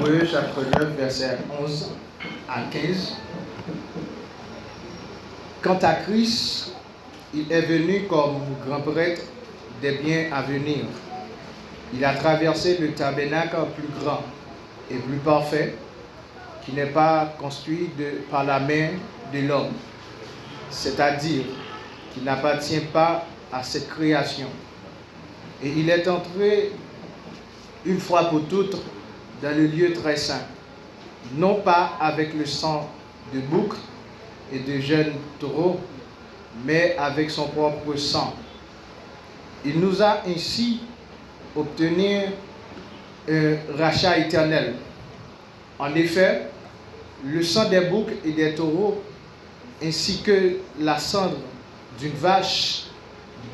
Hébreux chapitre 9, versets 11 à 15. Quant à Christ, il est venu comme grand prêtre des biens à venir. Il a traversé le tabernacle plus grand et plus parfait, qui n'est pas construit par la main de l'homme, c'est-à-dire qui n'appartient pas à cette création. Et il est entré une fois pour toutes dans le lieu très saint, non pas avec le sang de bouc et de jeunes taureaux, mais avec son propre sang. Il nous a ainsi obtenu un rachat éternel. En effet, le sang des boucs et des taureaux, ainsi que la cendre d'une vache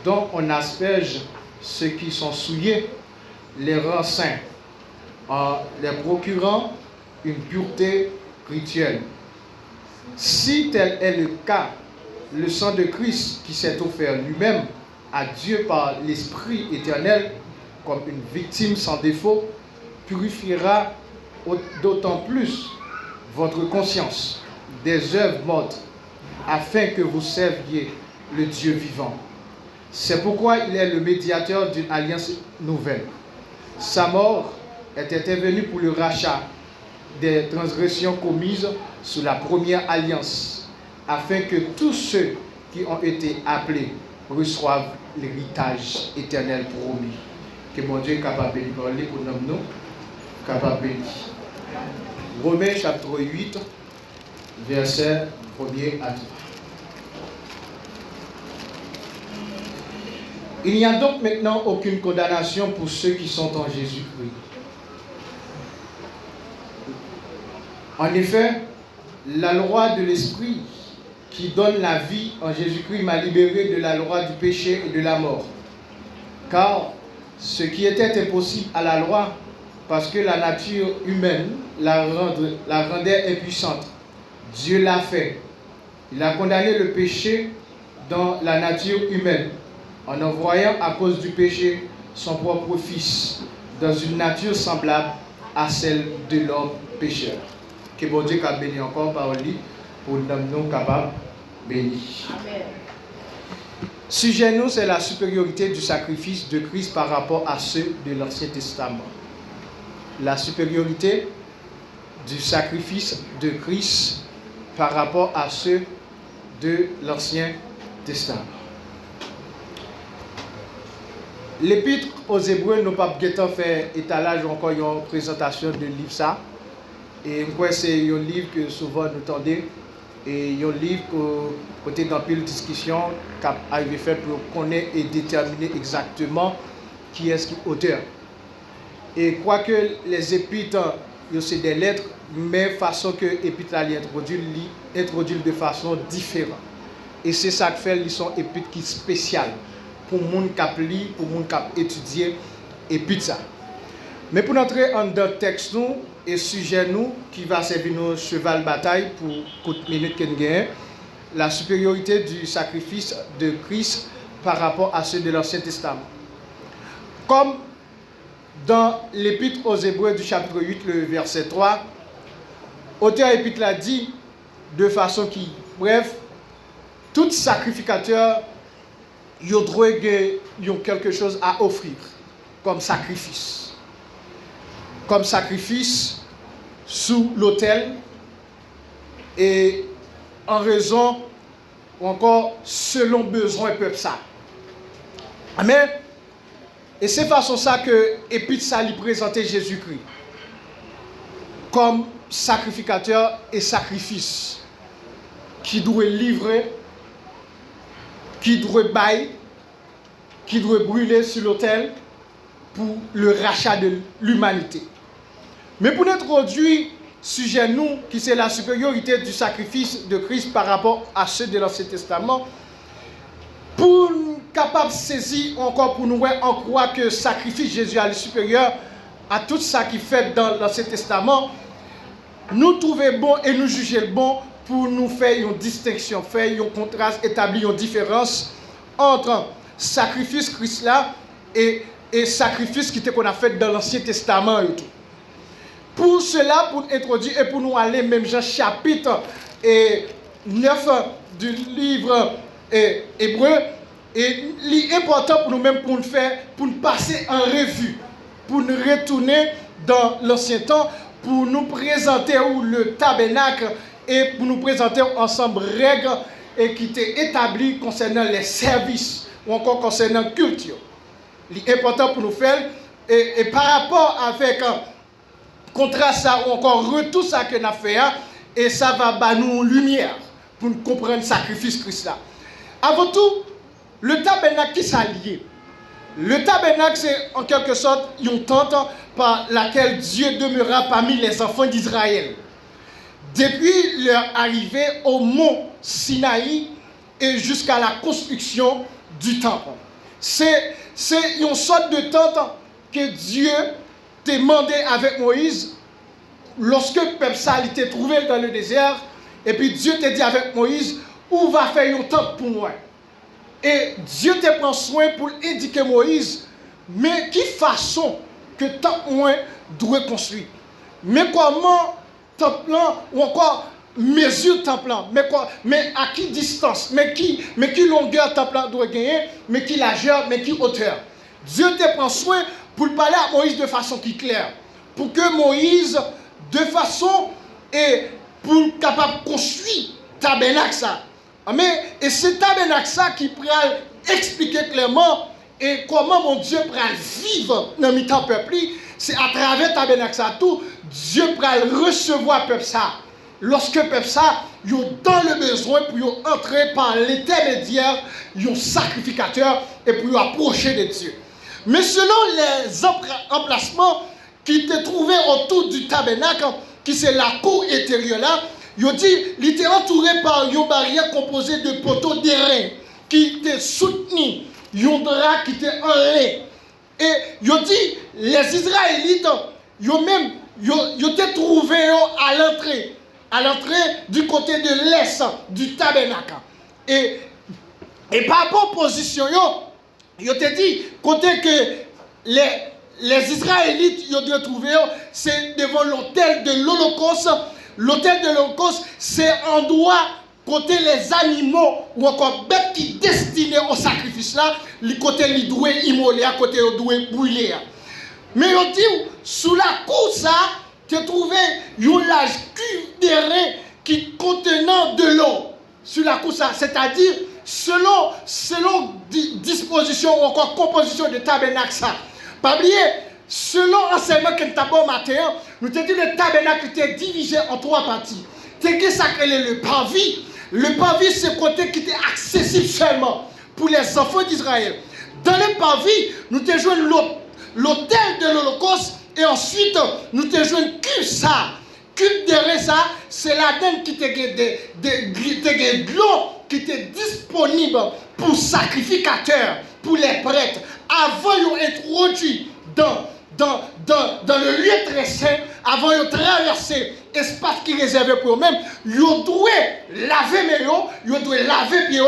dont on asperge ceux qui sont souillés, les rend saints, en les procurant une pureté rituelle. Si tel est le cas, le sang de Christ qui s'est offert lui-même à Dieu par l'Esprit éternel comme une victime sans défaut, purifiera d'autant plus votre conscience des œuvres mortes, afin que vous serviez le Dieu vivant. C'est pourquoi il est le médiateur d'une alliance nouvelle. Sa mort était venue pour le rachat des transgressions commises sous la première alliance, afin que tous ceux qui ont été appelés reçoivent l'héritage éternel promis. Que mon Dieu est capable de parler pour nous, capable de bénir. Romains chapitre 8, verset 1er à 2. Il n'y a donc maintenant aucune condamnation pour ceux qui sont en Jésus-Christ. En effet, la loi de l'Esprit qui donne la vie en Jésus-Christ m'a libéré de la loi du péché et de la mort. Car ce qui était impossible à la loi, parce que la nature humaine la rendait impuissante, Dieu l'a fait. Il a condamné le péché dans la nature humaine, en envoyant à cause du péché son propre Fils, dans une nature semblable à celle de l'homme pécheur. Que bon Dieu a béni encore par lui, pour nous capables de bénir. Amen. Sujet nous, c'est la supériorité du sacrifice de Christ par rapport à ceux de l'Ancien Testament. La supériorité du sacrifice de Christ par rapport à ceux de l'Ancien Testament. L'épître aux Hébreux, nous pas fait étalage ou encore une présentation de livre ça. Et c'est un livre que souvent nous tendez. Et un livre côté dans pile discussion qui a arrivé fait pour connaître et déterminer exactement qui est l'auteur. Et quoique les épîtres, c'est des lettres, mais façon que l'épître a introduit de façon différente. Et c'est ça que fait ils sont épîtres qui spéciales pour les gens qui lisent, pour les gens qui étudient l'épître ça. Mais pour entrer en dans le texte nous et sujet nous qui va servir nos cheval bataille pour courte minute que nous gagnons, la supériorité du sacrifice de Christ par rapport à ceux de l'Ancien Testament. Comme dans l'épître aux Hébreux du chapitre 8, le verset 3, auteur épître l'a dit de façon qui, bref, tout sacrificateur il a quelque chose à offrir comme sacrifice. Comme sacrifice sous l'autel et en raison ou encore selon besoin peuple ça. Amen. Et c'est façon ça que Épître ça lui présentait Jésus-Christ comme sacrificateur et sacrifice qui doit livrer, qui doit bailler, qui doit brûler sur l'autel pour le rachat de l'humanité. Mais pour introduire sujet nous, qui c'est la supériorité du sacrifice de Christ par rapport à ceux de l'Ancien Testament, pour capable de saisir encore pour nous en croire que le sacrifice de Jésus est supérieur à tout ça qui fait dans l'Ancien Testament, nous trouvons bon et nous juger bon pour nous faire une distinction, faire un contraste, établir une différence entre sacrifice Christ là et sacrifice qui était qu'on a fait dans l'Ancien Testament et tout. Pour cela, pour introduire et pour nous aller même Jean chapitre 9 du livre hébreu, et l'important pour nous-mêmes pour nous faire, pour nous passer en revue, pour nous retourner dans l'ancien temps, pour nous présenter le tabernacle et pour nous présenter ensemble règles et qui étaient établies concernant les services ou encore concernant la culture. L'important pour nous faire et par rapport avec contraste ça ou encore retour ça que nous avons fait et ça va bah, nous lumière pour nous comprendre le sacrifice Christ là. Avant tout, le tabernacle qui s'allie. Le tabernacle, c'est en quelque sorte une tente par laquelle Dieu demeura parmi les enfants d'Israël. Depuis leur arrivée au mont Sinaï et jusqu'à la construction du temple. C'est une sorte de tente que Dieu t'a demandé avec Moïse lorsque le peuple ça était trouvé dans le désert. Et puis Dieu t'a dit avec Moïse, où va faire une tente pour moi? Et Dieu te prend soin pour indiquer Moïse, mais qui façon que temple moins doit construire. Mais comment temple ou encore mesure temple, mais à qui distance, mais qui longueur temple doit gagner, mais qui largeur, mais qui hauteur. Dieu te prend soin pour parler à Moïse de façon qui claire, pour que Moïse de façon et pour capable construire tabernacle ça. Mais et c'est tabernacle ça qui pourra expliquer clairement et comment mon Dieu pourra vivre dans le temps peuple. C'est à travers tabernacle ça tout Dieu pourra recevoir peuple ça. Lorsque peuple ça est dans le besoin pour entrer par l'intermédiaire un sacrificateur et pour approcher de Dieu. Mais selon les emplacements qui étaient trouvés autour du tabernacle, qui c'est la cour intérieure là, il dit il était entouré par une barrière composée de poteaux d'airain qui était soutenu, un drap qui était en lait. Et il dit les Israélites, ils étaient trouvés à l'entrée du côté de l'est du tabernacle. Et par rapport aux positions, il te dit côté que les Israélites ils doivent trouver, c'est devant l'autel de l'Holocauste. L'autel de l'Holocauste, c'est un endroit côté les animaux ou encore bêtes qui destinés au sacrifice là, le côté les doués immolés, à côté les doués brûlés. Mais on dit sous la cour ça, tu as trouvé une large cuve d'airain qui contenant de l'eau. Sur la cour ça, c'est-à-dire selon disposition ou encore composition de tabernacle ça. Pas oublier, selon l'enseignement que nous avons matin, nous avons dit que le tabernacle était divisé en trois parties. C'est ça que le parvis. Le parvis, c'est le côté qui était accessible seulement pour les enfants d'Israël. Dans le parvis, nous avons joué l'autel de l'Holocauste et ensuite nous avons joué une cuve ça. Cuve de ça, c'est la donne qui était de l'eau qui était disponible pour sacrificateurs, pour les prêtres, avant d'introduire dans le lieu très saint, avant de traverser l'espace qui est réservé pour eux-mêmes, ils doivent laver mes eaux, ils doivent laver pieds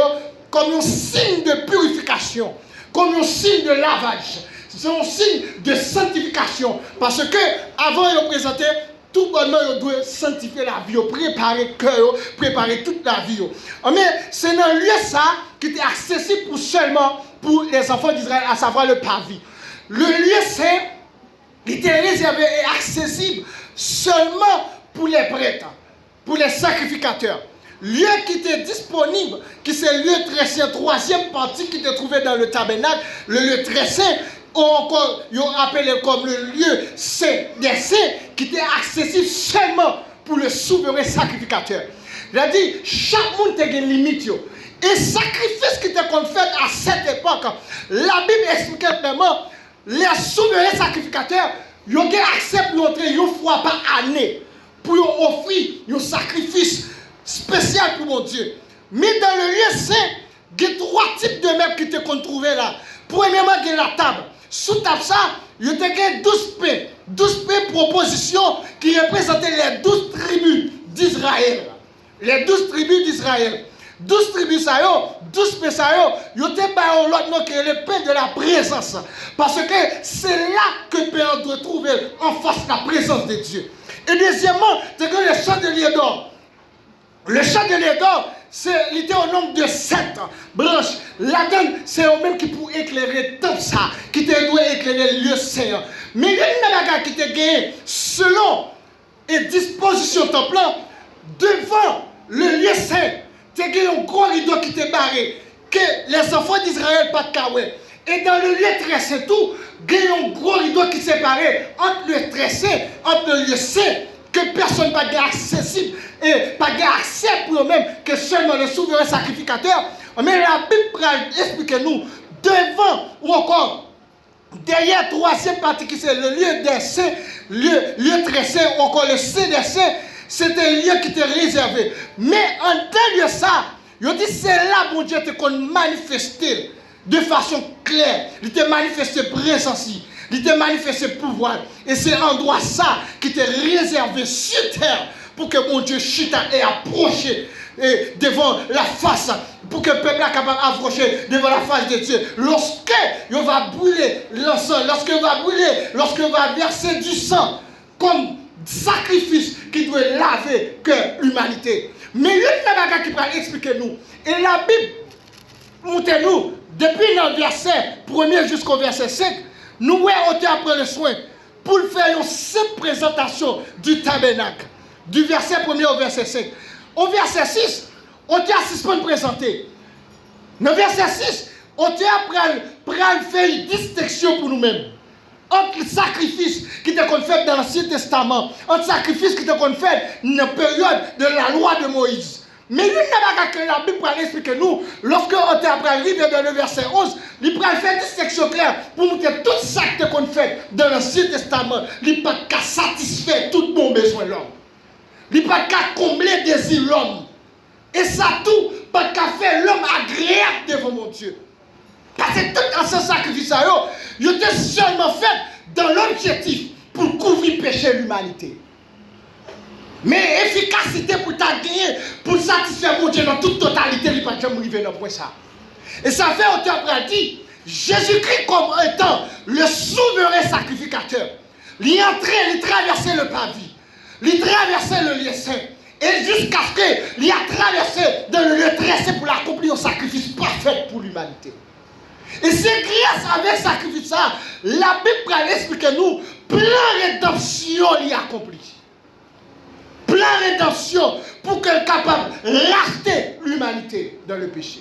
comme un signe de purification, comme un signe de lavage. C'est un signe de sanctification. Parce que avant de présenter, tout bonnement, ils doivent sanctifier la vie, préparer le cœur, préparer toute la vie. Mais c'est un lieu ça qui était accessible seulement pour les enfants d'Israël, à savoir le parvis. Le lieu saint était réservé et accessible seulement pour les prêtres, pour les sacrificateurs. Lieu qui était disponible, qui c'est le lieu très saint, troisième partie qui était trouvé dans le tabernacle, le lieu très saint, ou encore, ils ont appelé comme le lieu saint des saints, qui était accessible seulement pour le souverain sacrificateur. Il a dit, chaque monde a une limite. Et sacrifice qui était fait à cette époque, la Bible explique clairement, les souverains sacrificateurs, ils ont accès pour entrer une fois par année, pour offrir un sacrifice spécial pour mon Dieu. Mais dans le lieu saint, il y a trois types de meubles qui étaient trouvés là. Premièrement, il y a la table. Sous table ça, il y a 12 pains. 12 pains propositions qui représentaient les 12 tribus d'Israël. Les 12 tribus d'Israël. 12 tribus, 12 pays, ils ont l'autre nom qui est le paix de la présence. Parce que c'est là que le Père doit trouver en face la présence de Dieu. Et deuxièmement, c'est que le chandelier d'or. Le chandelier d'or, il était au nombre de 7 branches. La donne, c'est au même qui pour éclairer tout ça, qui doit éclairer le lieu saint. Mais il y a une bagarre qui était gagnée selon et disposition temple devant le lieu saint. Tu as un gros rideau qui était barré, que les enfants d'Israël pas de kawé. Et dans le lieu très saint tout, il y a un gros rideau qui séparait entre le très saint, entre le lieu saint, que personne n'a accessible et pas accès pour eux-mêmes, que seulement le souverain sacrificateur. Mais la Bible explique nous devant ou encore derrière troisième partie qui c'est le lieu des saints, lieu très saint ou encore le saint des saints, c'était un lieu qui était réservé. Mais en derrière ça, il dit c'est là mon Dieu te manifesté de façon claire, il te manifesté présence. Il t'a manifesté pouvoir. Et c'est un endroit ça qui t'est réservé sur terre pour que mon Dieu chita et approche devant la face, pour que le peuple soit capable d'approcher devant la face de Dieu. Lorsque il va brûler l'encens, lorsqu'il va verser du sang comme sacrifice qui doit laver que l'humanité. Mais il y a une chose qui va expliquer nous. Et la Bible, montrez-nous, depuis le verset 1er jusqu'au verset 5, nous avons pris le soin pour faire une simple présentation du tabernacle, du verset 1er au verset 5. Au verset 6, on t'a assisté pour présenter. Dans le verset 6, on t'a fait une distinction pour nous-mêmes. Entre le sacrifice qui était fait dans l'Ancien Testament, entre le sacrifice qui était fait dans la période de la loi de Moïse. Mais lui, que la Bible va expliquer nous, lorsque on est arrivé dans le verset 11, il va faire une distinction claire pour montrer tout ça qu'on fait dans l'Ancien Testament. Il n'a pas qu'à satisfaire tout bon besoin de l'homme. Il n'a pas qu'à combler les désirs de l'homme. Et ça tout, pas qu'à faire l'homme agréable devant mon Dieu. Parce que tout en ce sacrifice, il était seulement fait dans l'objectif pour couvrir le péché de l'humanité. Mais efficacité pour gagner, pour satisfaire mon Dieu dans toute totalité, il n'y a pas jamais arrivé dans ça. Et ça fait autant dit, Jésus-Christ comme étant le souverain sacrificateur. Il est entré, il traversait le parvis, il traversait le lieu saint. Et jusqu'à ce qu'il a traversé dans le lieu très saint pour accomplir un sacrifice parfait pour l'humanité. Et c'est grâce à ce sacrifice, la Bible explique nous, plein rédemption il a accompli. Plein rédemption pour qu'elle soit capable de racheter l'humanité dans le péché.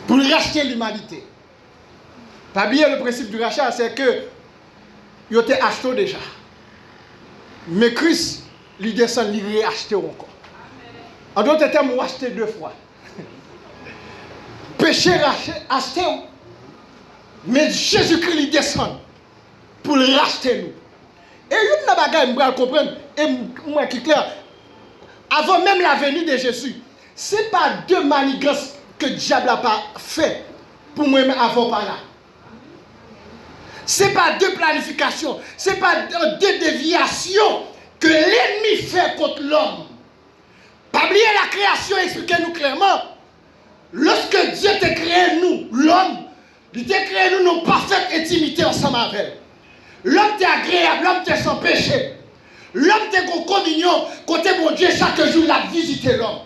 Pour racheter l'humanité. Pas bien le principe du rachat, c'est que il était acheté déjà. Mais Christ, il descend, il réacheté encore. En d'autres termes, il a acheté 2 fois. Péché acheté, mais Jésus-Christ, il descend pour le racheter nous. Et une bagaille, je vais comprendre, et moi qui est clair, avant même la venue de Jésus, ce n'est pas 2 manigances que le diable n'a pas fait pour moi-même avant par là. Ce n'est pas 2 planifications, ce n'est pas 2 déviations que l'ennemi fait contre l'homme. Pas oublier la création, expliquez-nous clairement. Lorsque Dieu t'a créé nous, l'homme, il t'a créé nous nos parfaites intimités ensemble avec elle. L'homme est agréable, l'homme est sans péché. L'homme est en communion, côté mon Dieu, chaque jour, il a visité l'homme.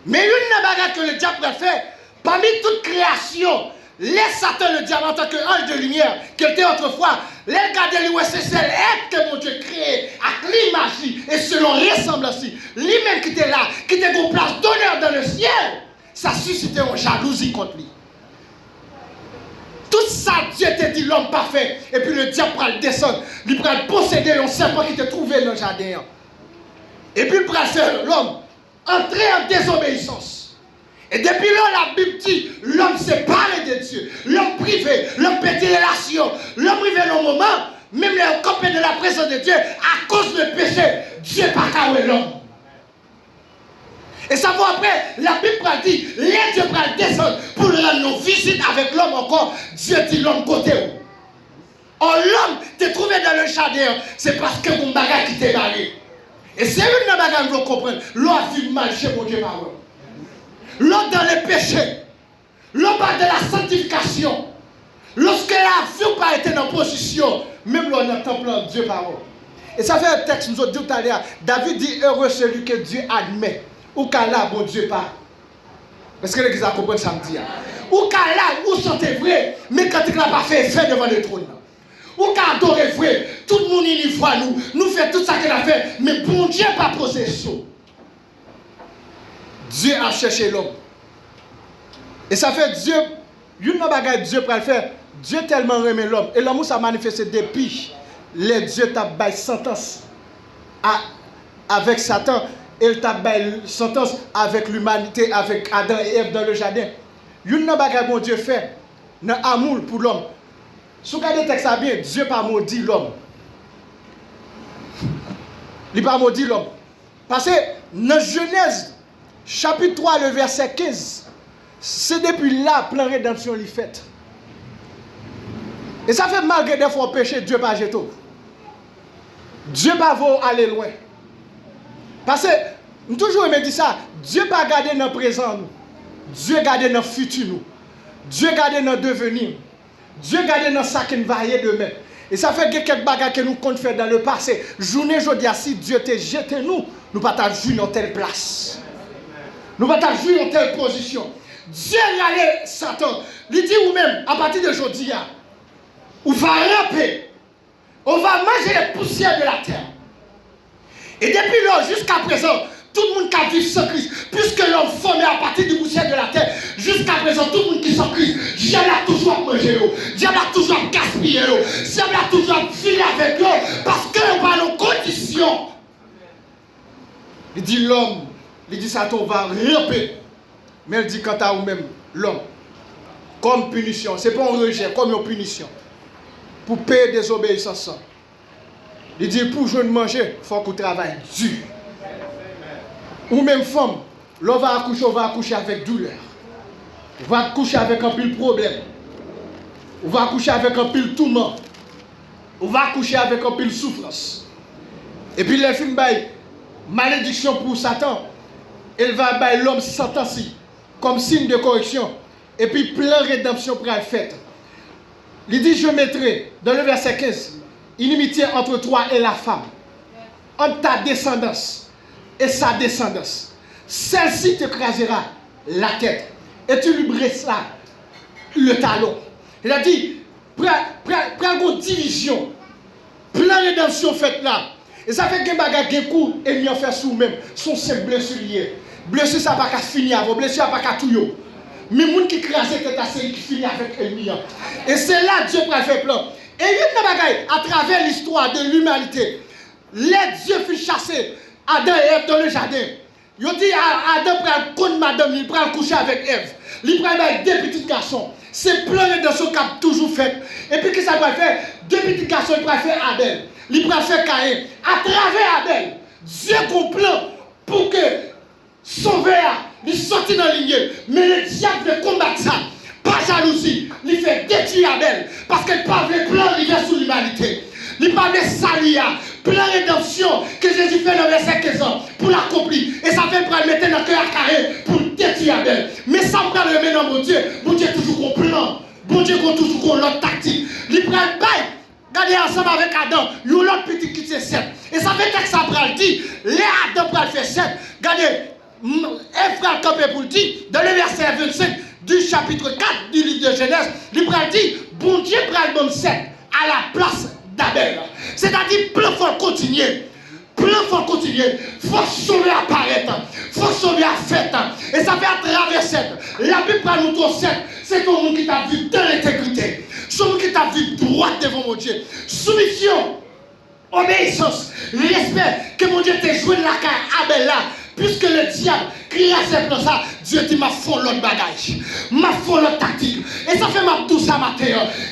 Mais une bagarre que le diable a fait, parmi toute création, laisse Satan le diable en tant qu'ange de lumière, qu'il était autrefois, les regarder lui, c'est celle que mon Dieu créé, avec l'image, et selon ressemblance, lui-même qui était là, qui était en place d'honneur dans le ciel, ça suscitait une jalousie contre lui. Tout ça, Dieu t'a dit l'homme parfait. Et puis le diable va le descendre. Il va le posséder un serpent qui t'a trouvé dans le jardin. Et puis il va faire l'homme entrer en désobéissance. Et depuis là, la Bible dit l'homme séparé de Dieu. L'homme privé, l'homme pété les relations. L'homme privé dans le moment, même les copains de la présence de Dieu, à cause du péché, Dieu n'a pas qu'à l'homme. Et ça va après, la Bible dit, les dieux vont descendre pour rendre nos visites avec l'homme encore. Dieu dit l'homme côté où. Or l'homme t'est trouvé dans le jardin, c'est parce que mon bagage qui t'est barré. Et c'est une bagage que vous comprenez. L'autre vit mal chez mon Dieu parole. L'autre dans les péchés. L'autre dans la sanctification. Lorsque la vie n'a pas été dans la position, même l'on entend plein Dieu parole. Et ça fait un texte, nous avons dit tout à l'heure, David dit heureux celui que Dieu admet. Ou qu'à là, bon Dieu pas. Parce que l'église a compris samedi. Ou qu'à là, où sentez vrai, mais quand il n'a pas fait effet devant le trône. Ou qu'à adorer vrai, tout le monde y voit nous fait tout ça qu'il a fait, mais bon Dieu n'a pas posé ça. Dieu a cherché l'homme. Et ça fait Dieu, une bagaille Dieu pour le faire. Dieu tellement remet l'homme. Et l'homme s'est manifesté depuis les dieux t'a baillé sentence avec Satan. Et il t'a baillé sentence avec l'humanité, avec Adam et Ève dans le jardin. Une bagaille bon Dieu fait, dans l'amour pour l'homme. Si vous regardez le texte bien, Dieu n'a pas maudit l'homme. Il n'a pas maudit l'homme. Parce que dans Genèse, chapitre 3, le verset 15, c'est depuis là, plein rédemption l'y fait. Et ça fait malgré des fois péché, Dieu pas jeté. Dieu pas va aller loin. Parce que, nous toujours me dit ça, Dieu pas garder dans le présent nous. Dieu garder dans le futur nous. Dieu garder dans le devenir. Dieu garder dans ça qui va aller demain. Et ça fait quelques bagages que nous comptons faire dans le passé. Journée aujourd'hui, si Dieu t'a jeté nous, nous ne pouvons pas jouer dans telle place. Nous ne pouvons pas jouer dans telle position. Dieu a allé Satan. Il dit ou même, à partir d'aujourd'hui, on va ramper. On va manger les poussières de la terre. Et depuis là, jusqu'à présent, tout le monde qui a vécu sans Christ, puisque l'homme formé à partir du poussière de la terre, jusqu'à présent, tout le monde qui est sans Christ, diable a toujours mangé l'eau, diable a toujours gaspillé l'eau, diable a toujours filé avec l'eau, parce qu'on va dans nos conditions. Il dit l'homme, il dit Satan, on va ramper. Mais il dit quant à vous-même, l'homme, comme punition, c'est pas un rejet, comme une punition. Pour payer des obéissances. Il dit pour je ne manger, il faut qu'on travaille dur. Ou même femme, l'on va accoucher avec douleur. On va accoucher avec un pile problème. On va accoucher avec un pile tourment. On va accoucher avec un pile souffrance. Et puis les films baillent malédiction pour Satan. Elle va bailler l'homme sentencié comme signe de correction. Et puis plein rédemption pour la fête. Il dit, je mettrai, dans le verset 15, inimitié entre toi et la femme, entre ta descendance et sa descendance. Celle-ci te crasera la tête et tu lui briseras le talon. Il a dit, prends une division, plein de rédemption faite là. Et ça fait que les bagages qui courent et mieux faire sous même, sont ces blessures liées. Blessures, ça n'a pas qu'à finir avant, blessures, ça n'a pas qu'à tout. Mais les gens qui crasent cette série qui finit avec l'ennemi. Et c'est là que Dieu peut faire plan. Et il y a à travers l'histoire de l'humanité, les dieux furent chassés Adam et Ève dans le jardin. Ils ont dit à Adam prend contre madame, il prend coucher avec Ève. Il prend avec deux petits garçons. C'est plein de ce qu'il a toujours fait. Et puis qu'est-ce qu'il va faire? Deux petits garçons, il va faire Abel. Il va faire Caïn. À travers Abel, Dieu comprend pour que sauver, il sortit dans la lignée. Mais le diable veut combattre ça. Pas jalousie. Il fait détruire Abel. Parce qu'il parle de plein rivière sur l'humanité. Il parle de salia. Plein rédemption que Jésus fait dans le verset 15 ans pour l'accomplir. Et ça fait pour le mettre dans le cœur carré pour détruire Abel. Mais ça me prend le mettre dans mon Dieu. Mon Dieu toujours qu'on plan. Mon Dieu toujours qu'on l'autre tactique. Il prend le bail. Regardez ensemble avec Adam. Il y a l'autre petit qui c'est 7. Et ça fait que ça prend le dit. Les Adam prend le faire 7. Regardez. Ephraim campé pour le dire, dans le verset 25 du chapitre 4 du livre de Genèse, il prend dit, bon Dieu prend le bon 7 à la place d'Abel. C'est-à-dire, plein faut continuer. Plein faut continuer. Faut sauver apparaître. Faut sauver à fête. Et ça fait à travers 7. La Bible prend nous ton 7. C'est ton monde qui t'a vu dans l'intégrité. C'est ton monde qui t'a vu droit devant mon Dieu. Soumission, obéissance, respect que mon Dieu t'a joué de la carte Abel là. Puisque le diable crie à ses plans ça, Dieu dit m'a fait l'autre bagage, m'a fait l'autre tactique. Et ça fait ma tout ça matin.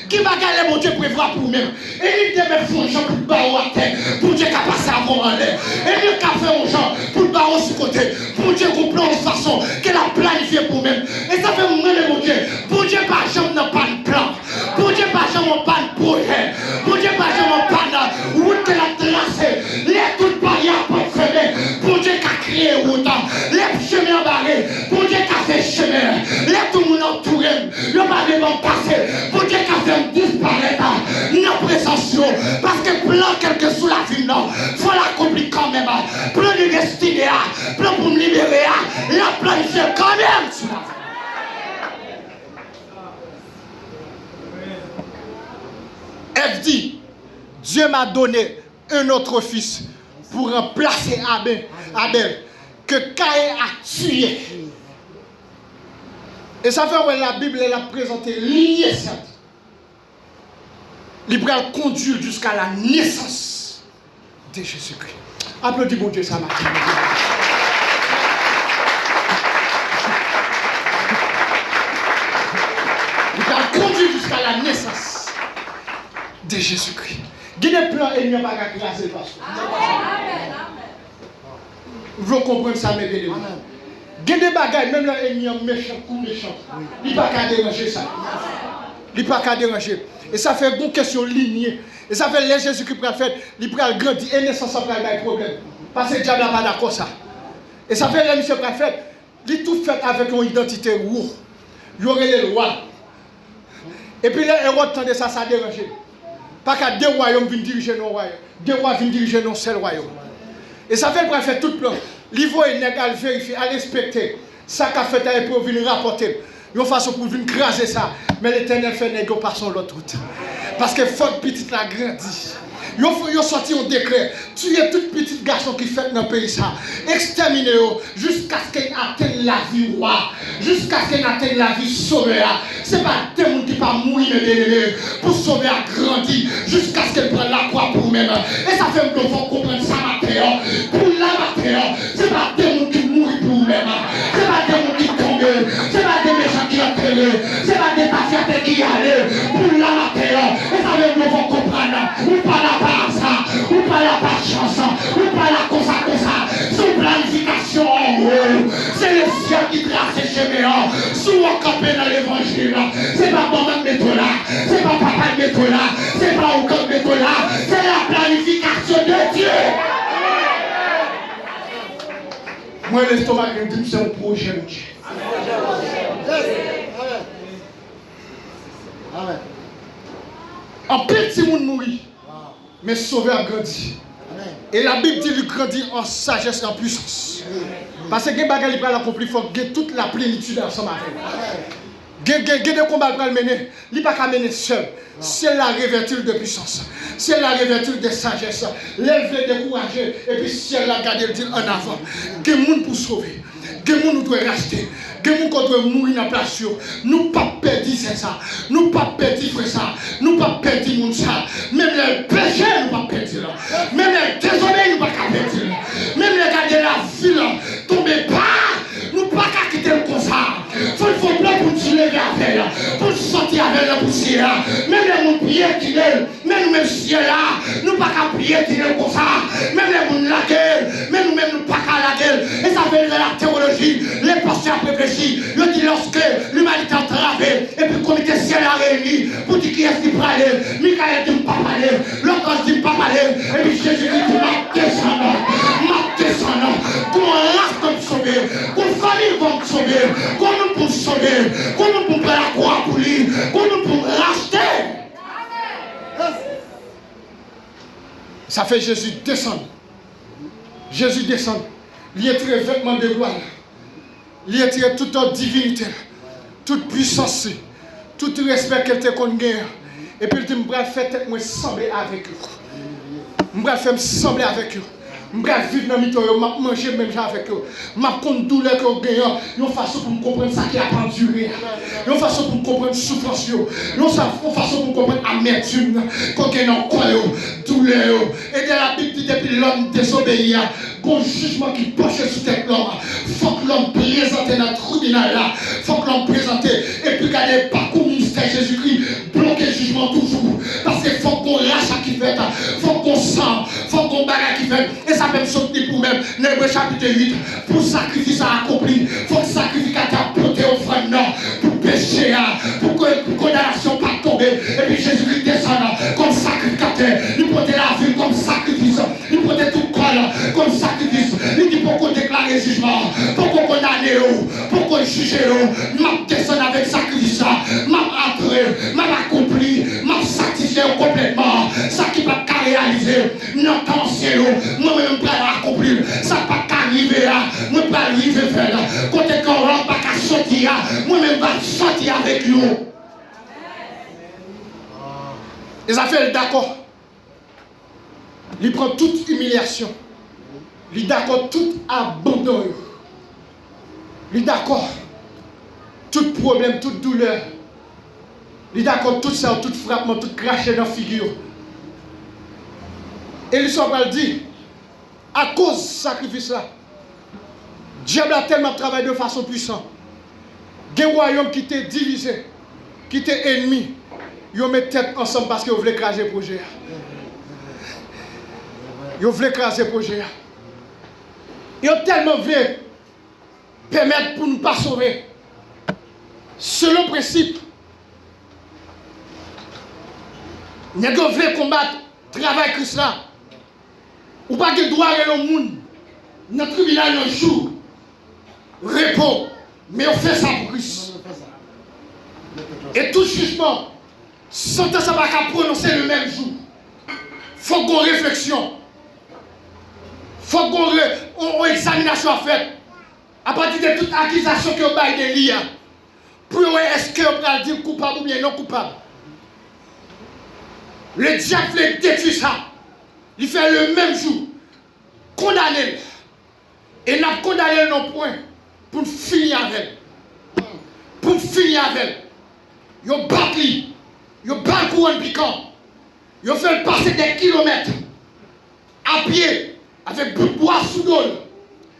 Qui bagage mon Dieu prévoit pour même. Et il dit mais faut gens pour le barreau à terre, pour Dieu qui a passé avant en l'air. Et il a fait aux gens pour le barreau sur côté, pour Dieu qu'on plan de façon qu'elle a planifié pour même. Et ça fait mon Dieu, pour Dieu pas jamais n'a pas de plan, pour Dieu pas jamais pas de projet, pour Dieu pas jamais pas de route qu'elle a tracée, les toutes barrières pour faire. vie, non. Faut l'accomplir quand même. Plan de destinée, plan pour me libérer, la planifier quand même. Elle dit, Dieu m'a donné un autre fils pour remplacer Abel que Caïn a tué. Et ça fait que la Bible elle a présenté lignée sainte. Il va conduire jusqu'à la naissance de Jésus-Christ. Applaudis mon Dieu, ça m'a dit. Il va conduire jusqu'à la naissance de Jésus-Christ. Il y a des plans et il n'y a pas qu'à classer le pasteur. Vous comprenez ça, mes bien-aimés. Il y a des bagages, même là, il y a un méchant ou méchant. Il n'y a pas qu'à déranger ça. Il n'y a pas qu'à déranger. Et ça fait une question lignée. Et ça fait les Jésus-Christ pour faire, il peut grandir et naissance sans pas de problème. Parce que le diable n'a pas d'accord ça. Et ça fait les monsieur pour faire, il tout fait avec une identité lourde. Il y aurait les lois. Et puis les héros de ça, ça dérange. Pas qu'à deux royaumes viennent diriger nos royaumes. Deux rois viennent diriger nos seuls royaumes. Et ça fait pour faire tout plan. L'Ivo est négal, à le vérifier, à l'inspecter. Ça qu'a fait à pour venir rapporter. Il y a une façon pour venir craser ça. Mais l'Éternel fait négo par son l'autre route. Parce que faut que petite la grandit. Ils ont sorti un décret. Tuer tout petit garçon qui fait dans le pays ça. Exterminer jusqu'à ce qu'il atteigne la vie roi. Jusqu'à ce qu'il atteigne la vie sauveur. Ce n'est pas des gens qui pas mourir pour sauver à grandir. Jusqu'à ce qu'il prenne la croix pour eux-mêmes. Et ça fait que faut comprendre ça matin. Pour la matin, ce n'est pas des gens qui mourent pour eux-mêmes. Ce n'est pas des gens qui tombent. Ce n'est pas des méchants qui entrent. Ce n'est pas des patients qui y allent. Pour la matin. Et ça fait que faut comprendre. Ou pas la ça, ou pas la pas chance, ou pas la comme ça, sous planification en haut. C'est le ciel qui trace ses chemins, sous on campé dans l'évangile. C'est pas maman mettre là, c'est pas papa mettre là, c'est pas aucun mettre là, c'est la planification de Dieu. Moi, l'estomac me dit c'est un projet de Dieu. Amen. En petit monde mourir. Mais sauvé a grandi. Et la Bible dit qu'il grandit en sagesse et en puissance. Parce que les bagages qui l'accomplir, il faut que toute la plénitude ensemble avec. Il y a des combats qui mener. Il ne peut pas mener seul. C'est la réverture de puissance. C'est la réverture de sagesse. L'élever, décourager. Et puis si elle a gardé le dire en avant. Que le monde pour sauver. Que le monde doit racheter. Que le monde doit mourir dans la place. Nous ne pas perdre ça. Nous ne pas perdre ça. Nous ne pas perdre le monde ça. Même les péchés, nous ne pas perdre là. Même les désolés, nous ne pas perdre là. Même les gars de la ville, tombez pas. Nous ne pas quitter le comme ça. Il faut bien pour nous lever avec, pour nous sortir avec la poussière. Même les gens prier qui même nous-mêmes ciel là, nous ne pas prier qui comme ça. Même les gens la gueule, même nous-mêmes nous pas la gueule. Et ça fait la théologie, les pasteurs réfléchissent. Ils disent lorsque l'humanité a travaillé, et puis le comité ciel a réuni, pour dire qui est-ce qui peut aller. Michael dit pas parler, l'autre dit pas parler, et puis Jésus-Christ dit ma descendant, comment race va me sauver, comment famille va me sauver, comment pour me sauver, comment pour faire la croix pour lui, comment pour racheter. Ça fait Jésus descendre. Jésus descend. Il a tiré vêtement de gloire. Il a tiré toute divinité, toute puissance, tout respect qu'elle te connaît. Et puis il dit, je vais faire moi sembler avec eux. Je vais faire sembler avec eux. Je vais vivre dans le milieu, je vais manger même avec eux. Je vais comprendre douleur que je gagne. Il y a une façon pour me comprendre ça qui a enduré. Il y a une façon pour me comprendre la souffrance. Il y a une façon pour me comprendre l'amertume. Qu'on gagne dans le corps, douleur. Et de la Bible dit depuis l'homme désobéit. Bon jugement qui penche sur tête l'homme. Il faut que l'homme présente dans le tribunal là. Il faut que l'homme présente. Et puis garder parcours ministère Jésus-Christ. Bloquer le jugement toujours. Parce qu'il faut qu'on lâche qui fait. Il faut qu'on sent. Il faut qu'on bagarre qui fait. Et ça peut me sortir pour même. L'Hébreu chapitre 8. Pour sacrifice à accomplir. Il faut que le sacrificateur porte offrande non. Pour pécher. Pour que condamnation pas tomber. Et puis Jésus-Christ descend comme sacrificateur. Il porte la vie comme sacrifice. Il porte tout corps comme sacrifice. Il dit pour qu'on déclare le jugement. Pour qu'on condamne. Pour qu'on juge. M'a descend avec sacrifice. M'a entré. M'a accompli. M'a satisfait complètement. Ça qui va réaliser. arriver. Non, tant c'est moi-même, je vais accomplir. Ça ne va pas arriver là. Moi, je vais arriver faire là. Quand on ne va pas sortir, moi-même, je vais sortir avec vous. Les affaires, d'accord. Il prend toute humiliation. Il d'accord tout abandon. Il d'accord tout problème, toute douleur. Il d'accord tout ça, tout frappement, tout craché dans la figure. Et il s'en dit, à cause de ce sacrifice-là, diable a tellement travaillé de façon puissante. Des royaumes qui étaient divisés, qui étaient ennemis, ils mettent tête ensemble parce qu'ils voulaient écraser le projet. Ils voulaient écraser le projet. Ils ont tellement voulu permettre pour nous pas sauver. Selon le principe, nous voulons combattre le travail Christ là. Ou pas de droit à le monde. Notre tribunal un jour répond, mais on fait ça pour Christ. Et tout jugement, sentence ça va pas prononcer le même jour. Il faut qu'on réflexion. Il faut qu'on examination faite. À partir de toute accusation que vous avez de l'IA. Pour voir est-ce que vous allez dire coupable ou bien non coupable. Le diable détruit ça. Il fait le même jour. Condamner. Et n'a condamné non point pour finir avec. Pour finir avec. Ils ont battu. Ils ont battu un piquant. Ils ont fait passer des kilomètres à pied avec bout de bois sous l'eau.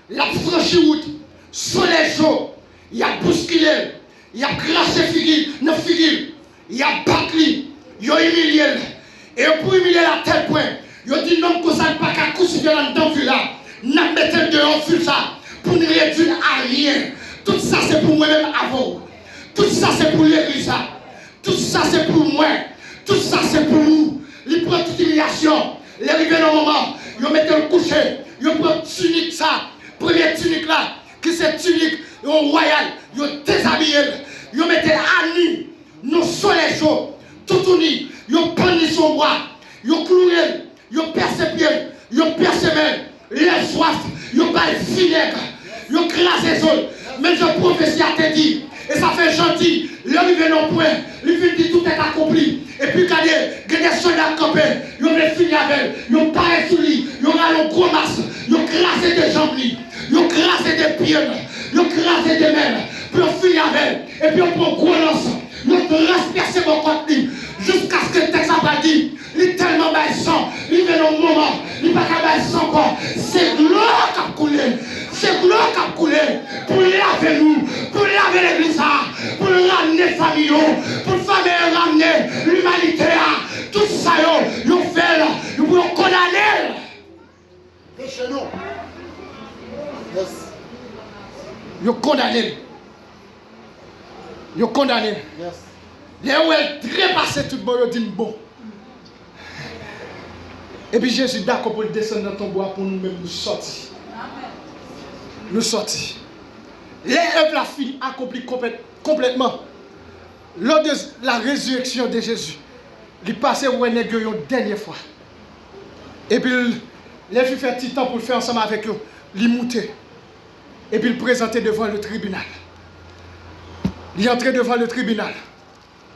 La franchi route. Soleil chaud. Il a bousculé. Il a craché figure. Non figure. Il a battu. Il a humilié. Et pour humilier à tel point, il a dit non que ça ne pas qu'à crucifier dans le là. N'a mettre dehors sur ça pour ne réduire à rien. Tout ça c'est pour moi-même avant. Tout ça c'est pour l'église. Tout ça c'est pour moi. Tout ça c'est pour nous. Il prend toute humiliation. Il arrive dans un moment, il met le coucher. Il prend tunique ça. Première tunique là, qui c'est tunique royale. Il déshabillé. Il met à nu. Nos soleil chaud. Tout uni. Ils bandit son bras, ils cloué, ils percé pied, ils percé main, les soif, ils baillent vinaigre, ils crasé les autres. Mais je prophétie à te dit, et ça fait gentil, l'arrivée non point, il dit tout est accompli. Et puis quand il y a des soldats campés, ils ont fini avec, ils ont paré sur lui, ils ont râlé gros masse, ils ont crasé des jambes, ils ont crasé des pieds, ils ont crasé des mains, puis on finit avec, et puis on prend gros lance, ils ont transpercé mon contenu. Jusqu'à ce que le texte a dit, il est tellement baissant, il vient au moment, il n'est pas qu'à baisser encore. C'est gloire qui a coulé, c'est gloire qui a coulé pour laver nous, pour laver l'église, pour ramener les familles, pour famille ramener l'humanité, tout ça, ils ont fait là, ils vont condamner. Ils ont condamné. Ils ont condamné. Les où elle trépassait tout le monde, dit bon. Et puis Jésus d'accord pour descendre dans ton bois pour nous-mêmes nous sortir. Nous sortir. Les œuvres la fini accompli complètement. Lors de la résurrection de Jésus, il passait où une dernière fois. Et puis les filles fait petit temps pour le faire ensemble avec eux. Il montait. Et puis il présentait devant le tribunal. Il entrait devant le tribunal.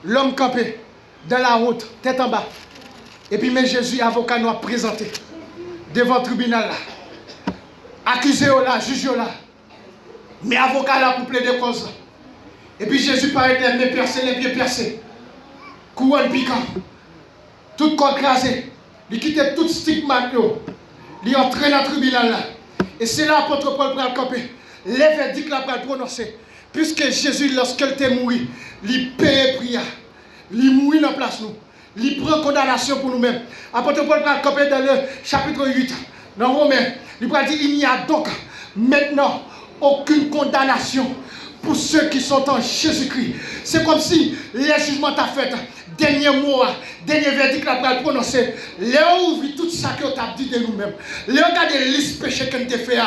L'homme campé dans la route, tête en bas. Et puis, mais Jésus, avocat, nous a présenté devant le tribunal là. Accusé là, juge là. Mais avocat là pour plaider cause. Et puis Jésus paraît les mains percées, les pieds percés. Couronne piquant. Tout corps crasé. Il quittait tout stigmate. Il entrait dans le tribunal là. Et c'est là l'apôtre Paul pour le camper. Les verdicts là pour le prononcer. Puisque Jésus, lorsqu'il était mort, il payait prière. Il mourit dans la place nous. Il prend condamnation pour nous-mêmes. Apôtre Paul va camper dans le chapitre 8, dans Romains. Il va dire il n'y a donc maintenant aucune condamnation pour ceux qui sont en Jésus-Christ. C'est comme si les jugements t'a fait, dernier mot, dernier verdict là pour prononcer. Léo ouvre tout ça que tu as dit quitter nous-mêmes. Les regarder les péchés qu'on te fait.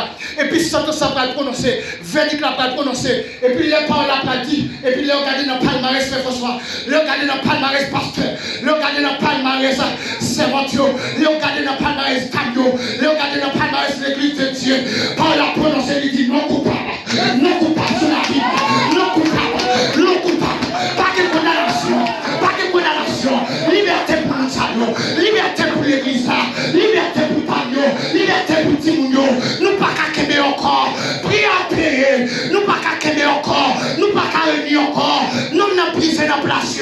Et puis ça va le prononcer. Verdict là va le prononcer. Et puis les paroles là va le dire. Et puis les regarder dans le palmarès Frère François. Les regarder dans le palmarès pasteur. Les regarder dans le palmarès servantio. Les regarder dans le palmarès camio. Les regarder dans le palmarès l'église de Dieu. Parole là prononcer, il dit non coupable. Non coupable sur la vie. Non coupable. Non coupable. Pas de condamnation. Pas de condamnation. Liberté pour nous saluer. Liberté pour l'église. Liberté pour Pagno. Liberté pour Timounio. Nous pas qu'à quémer encore. Prier à payer. Nous pas qu'à quémer encore. Nous pas qu'à réunir encore. Nous n'avons brisé dans place.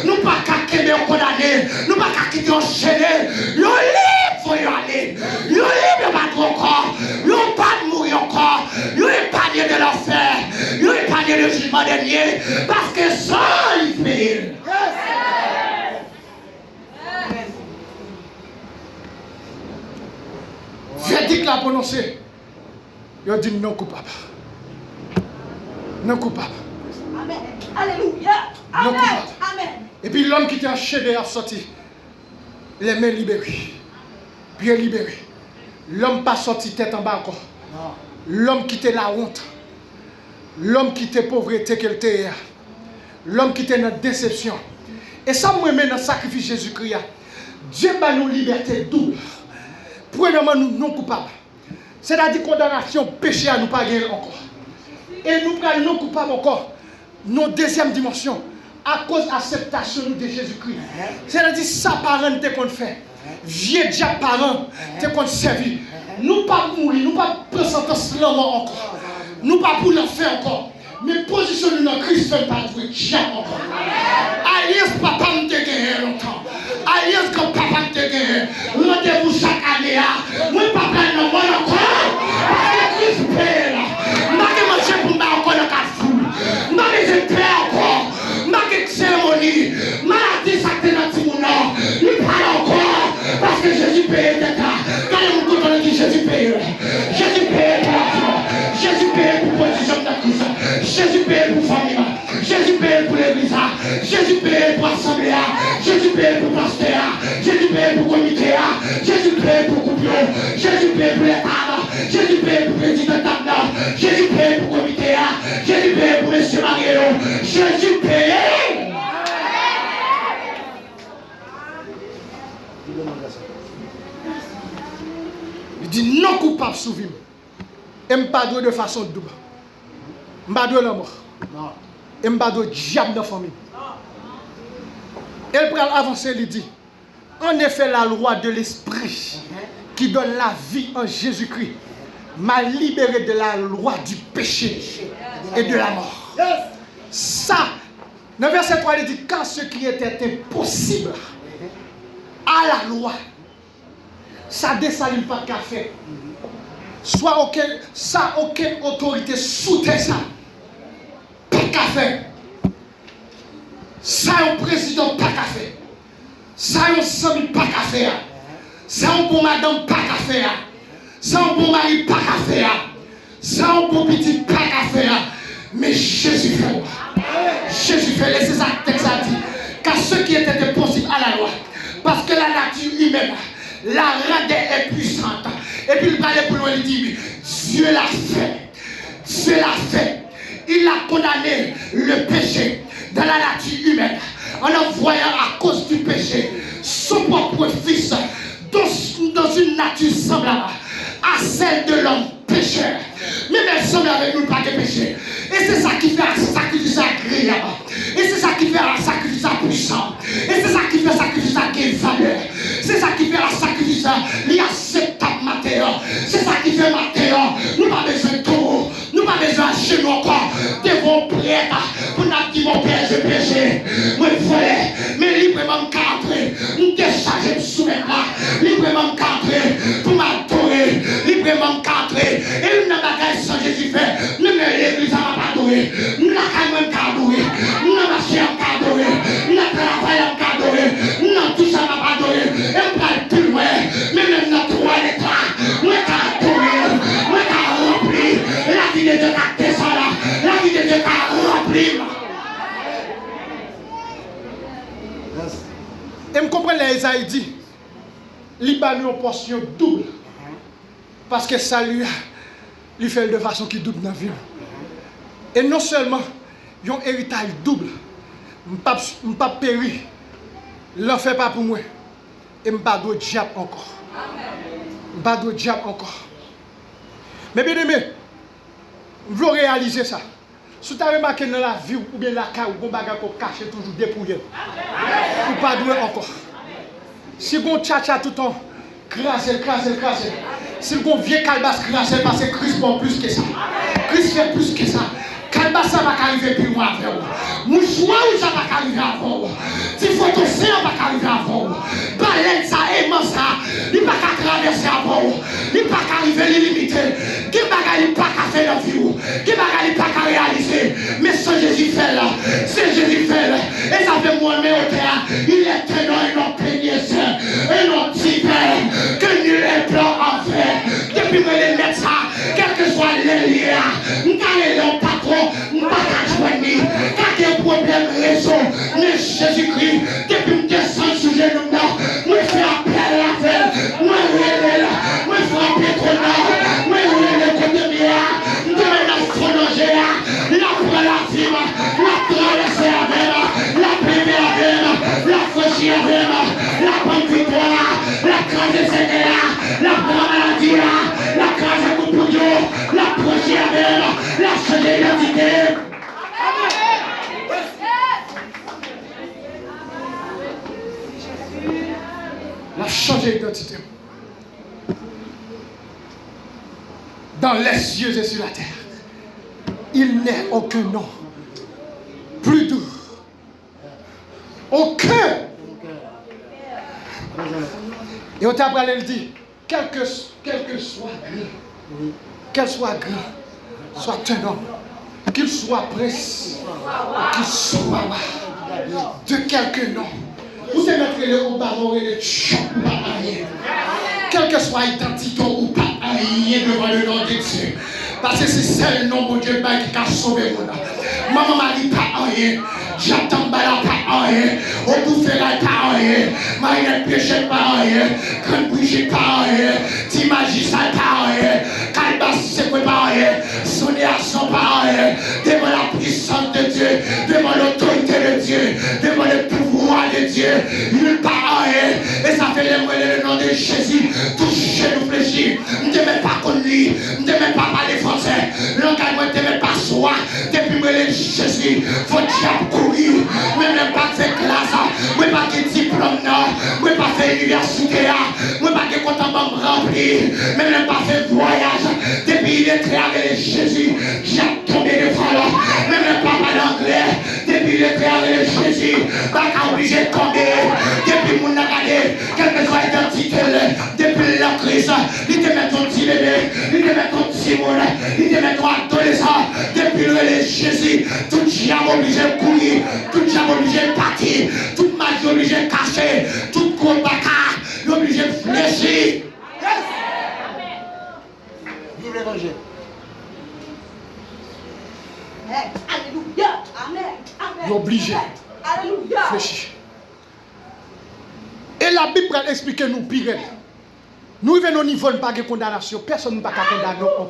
Nous pas qu'à quémer condamner. Nous pas qu'à quitter enchaîner. Yo libre, faut y aller. Yo libre, pas trop encore. Yo pas de mourir encore. Yo épargné de l'enfer. Yo épargné le jugement dernier. Parce que ça, il fait. Verdict l'a prononcé. Il a dit non coupable. Non coupable. Amen. Alléluia. Non Amen. coupable. Amen. Et puis l'homme qui était enchaîné a sorti. Les mains libérées. Bien libéré. L'homme pas sorti tête en bas encore. L'homme qui était la honte. L'homme qui était pauvreté qu'elle était. L'homme qui était dans la déception. Et ça me met dans le sacrifice de Jésus-Christ. Dieu va nous liberté double. Premièrement, nous non coupables. C'est-à-dire condamnation, péché à nous pas gagner encore. Et nous prenons non coupables encore. Notre deuxième dimension, à cause de l'acceptation de Jésus-Christ. C'est-à-dire ça parent te qu'on fait. Vieux diable parent te qu'on servi. Nous pas mourir, nous pas présenter cela encore. Nous pas pour l'enfer encore. Mais positionner dans Christ, fait pas jouer diable encore. Alias papa me te gagné longtemps. Alias que papa me te gagné. Rendez-vous chaque année. Moi papa non moi encore. Parce que Christ paye là. Marquez manger pour moi encore dans la foule. Marquez je paye encore. Marquez cérémonie. Maladie ça t'est dans tout le monde. Il parle encore. Parce que Jésus paye des cas. Quand il me dit Jésus paye. Jésus paye pour la foi. Jésus paye pour position de Christ. Jésus paye pour famille. Jésus paye pour l'église. Jésus paye pour l'assemblée. Jésus paye pour pasteur. Jésus paye pour comité. Jésus paye pour couple. Jésus paye pour l'État. Jésus paye pour président d'Amna. Jésus paye pour comité. Jésus paye pour monsieur Mariello. Jésus paye. Il dit non coupable sous vie. Et je ne pas de façon double. Je ne pas de la mort. Et je ne pas de diable dans la famille. Elle prend avancer, il dit en effet, la loi de l'esprit qui donne la vie en Jésus-Christ m'a libéré de la loi du péché et de la mort. Ça, dans le verset 3, il dit quand ce qui était impossible à la loi, ça dessaline pas qu'à faire. Soit aucune autorité sous terre ça. Pas qu'à faire. Ça un président pas qu'à faire. Ça un sami pas qu'à faire. Ça un bon madame pas qu'à faire. Ça un bon mari pas qu'à faire. Ça un bon petit pas qu'à faire. Mais Jésus fait. Jésus fait. Laissez ça texte à dire. Car ce qui était impossible à la loi. Parce que la nature humaine la rendait puissante. Et puis il parlait pour loin, il dit Dieu l'a fait. Dieu l'a fait. Il a condamné le péché dans la nature humaine en envoyant à cause du péché son propre fils dans une nature semblable à celle de l'homme pécheur. Mais elle semble avec nous pas de péché. Et c'est ça qui fait un sacrifice agréable. Et c'est ça qui fait un sacrifice puissant. Et c'est ça qui fait un sacrifice qui a valeur. C'est ça qui fait un sacrifice acceptable Mathéo. C'est ça qui fait Mathéo. Nous pas besoin de tout. Nous pas besoin de chez nous encore. Devons prier pour nous dire mon Père, je péché. Moi je voulais. Mais librement cadré. Nous décharger de soumettre là. Librement cadré. Pour m'adorer. Librement cadré. Et nous n'avons pas sans Jésus fait. Nous ne l'église à pas adoré. Nous n'avons pas même adoré. Nous n'avons pas adoré. Nous n'avons pas adoré. Nous n'avons tout ça pas adoré. Et on parle plus loin. Mais même notre roi est là. Nous avons adoré. Nous avons rempli. La vie de Dieu a descendu là. La vie de Dieu a rempli. Et je comprends les Isaïe dit. Il bat nous en portion double. Parce que ça lui fait de façon qui double dans la vie. Et non seulement, ils ont un héritage double. Je ne pas périr. L'en fait pas pour moi. Et je ne pas de diable encore. Je ne pas de diable encore. Mais bien aimé, je veux réaliser ça. Si tu as remarqué dans la vie ou bien la cas ou bien la qu'on cache toujours dépouillé. Ou pas doué encore. Si on tcha tout le temps, crasé. Si on vient calbas crasé parce que Christ fait plus que ça. Christ fait plus que ça. Calbas ça va arriver plus loin avec vous. Mouchoir ça va arriver avant vous. Si faut tosser ça va arriver avant vous. Baleine ça aimant ça, il pas qu'à traverser avant vous. Il pas qu'à arriver limité. Qui bagaille pas qu'à faire dans vie. Qui bagaille pas qu'à réaliser. Mais ce Jésus fait là, c'est Jésus fait là. Et ça fait moi mais au terre, il est tenant et non peigné et non type que nul est blanc en fait. Depuis que les mettre ça, quel que soit les liens, nous n'allons pas trop, nous pas qu'à joindre. Quand il y a un problème raison, mais Jésus-Christ, depuis que je descends sous genoux, moi je fais appel à la fête, moi je frappe trop nord, moi je côté bien, je mets la prolonger, la prendre la cime, la traverser avec, la primer avec, la franchir avec, la prendre victoire, la craser Seigneur, la prendre maladie, la craser coup pour Dieu, la procher avec, la changer l'identité. La changer d'identité. Dans les cieux et sur la terre, il n'est aucun nom plus doux. Aucun. Et on t'a parlé, il dit, quel que soit grand, qu'elle soit grand, soit un homme, qu'il soit prince, qu'il soit de quelque nom. Vous savez mettre le haut baron et le chou ou pas rien. Quelle que soit l'identité ou pas rien devant le nom de Dieu. Parce que c'est le nom de Dieu qui a sauvé mon âme. Maman m'a dit pas rien. J'attends pas rien. Au bout de la pas rien. Marie péché pas rien. Quand Brigitte pas rien. T'imagines ça pas rien. Calbas c'est pas rien. Sonéation pas rien. Devant la puissance de Dieu. Devant l'autorité de Dieu. Devant le pouvoir de Dieu. Il pas rien. Et ça fait le nom de Jésus. Touchez nous fléchis. Ne te mets pas contre lui. Ne te mets pas parler français. L'engagement ne te met pas soi. Depuis que le Jésus. Faut diable courir. Même pas faire classe. Moi pas de diplôme. Moi pas faire université. Moi pas de compte en banque rempli. Même pas faire voyage. Depuis il est très avec Jésus. J'ai tombé de là. Même pas parler anglais. Depuis il est très avec Jésus. Pas obligé de tomber. Depuis mon regardé. Quelle que soit l'identité. Depuis la crise. Il te met ton petit bébé. Il te met ton petit monde. Il te met ton adolescent. Depuis le Jésus. Tout diable obligé de courir. Tout diable obligé de partir. Toute magie obligé de cacher. Tout gros bacard obligé de fléchir. Vive l'évangile. Alléluia. Amen. Il est obligé. Alléluia. Fléchir. Et la Bible va expliquer nous pire. Nous venons au niveau de pas de condamnation. Personne ne peut pas condamner encore.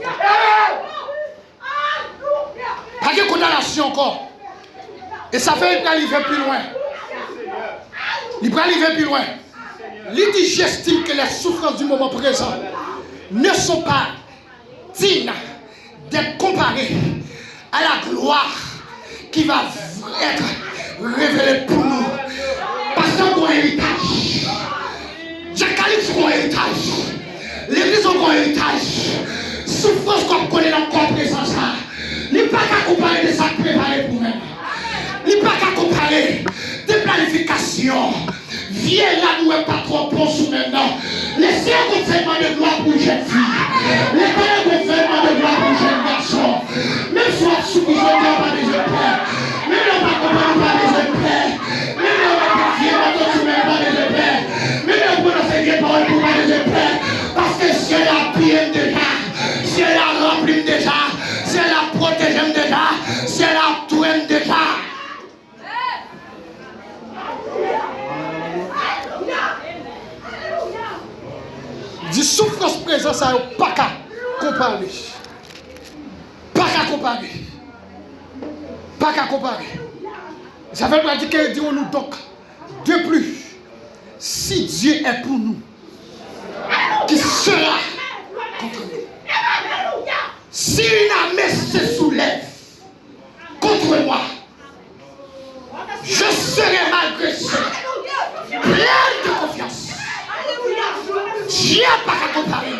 Pas de condamnation encore. Et ça fait qu'il va arriver plus loin. Il va arriver plus loin. Il dit, j'estime que les souffrances du moment présent ne sont pas dignes d'être comparées à la gloire qui va être révélée pour nous. Parce qu'on a un héritage. Jacalypse a un héritage. L'église a un héritage. Souffrance qu'on connaît dans le corps présent. Il n'est pas qu'à comparer de ça préparé pour nous. Il n'est pas qu'à comparer des planifications. Viens là, nous n'est pas trop bon sous maintenant. Laissez un gouvernement de gloire pour une jeune fille. Laissez un gouvernement de gloire pour un jeune garçon. Même soit soumission par des jeunes pères. Même non pas compris par des jeunes pères. Même non pas confié par d'autres soumis par des jeunes pères. Même non prononcer des paroles pour par des jeunes pères. Parce que si elle a bien déjà, si elle a rempli déjà, si elle a protégé déjà, si elle a tout déjà. souffrance présente, ça n'a pas qu'à comparer. Pas qu'à comparer. Pas qu'à comparer. Ça veut pas dire que disons-nous donc, de plus, si Dieu est pour nous, qui sera contre nous? Si une armée se soulève contre moi, je serai malgré cela plein de confiance. Dieu n'a pas qu'à comparer.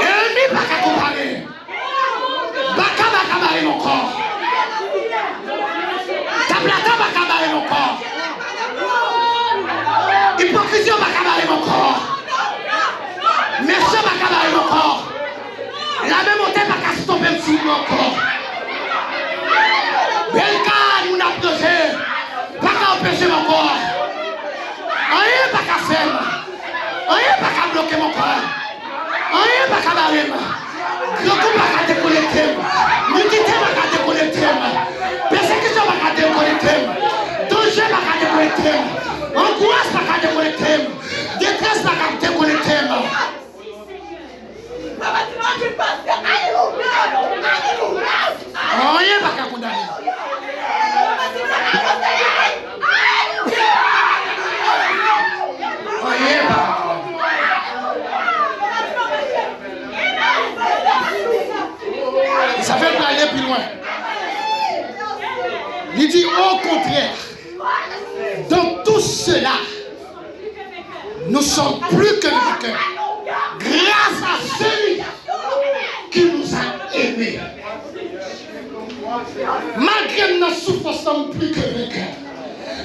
Ennemi n'a pas qu'à comparer. Baka n'a qu'à barrer mon corps. Tablata n'a qu'à barrer mon corps. Hypocrisie n'a qu'à barrer mon corps. Méchant n'a qu'à barrer mon corps. La même montée n'a qu'à stopper sous mon corps. Belka nous n'a posé. Pas qu'à empêcher mon corps. Rien pas qu'à faire. Rien pas qu'à bloquer mon corps. Rien pas qu'à barrer. Le coup pas qu'à déconnecter. Nudité pas qu'à déconnecter. Persécution pas qu'à déconnecter. Danger pas qu'à déconnecter. Angoisse pas qu'à déconnecter. Détresse pas qu'à déconnecter. Rien pas qu'à condamner. Rien pas. Ça fait aller plus loin. Il dit au contraire, dans tout cela, nous sommes plus que vainqueurs grâce à celui qui nous a aimés. Malgré nos souffrances, nous sommes plus que vainqueurs.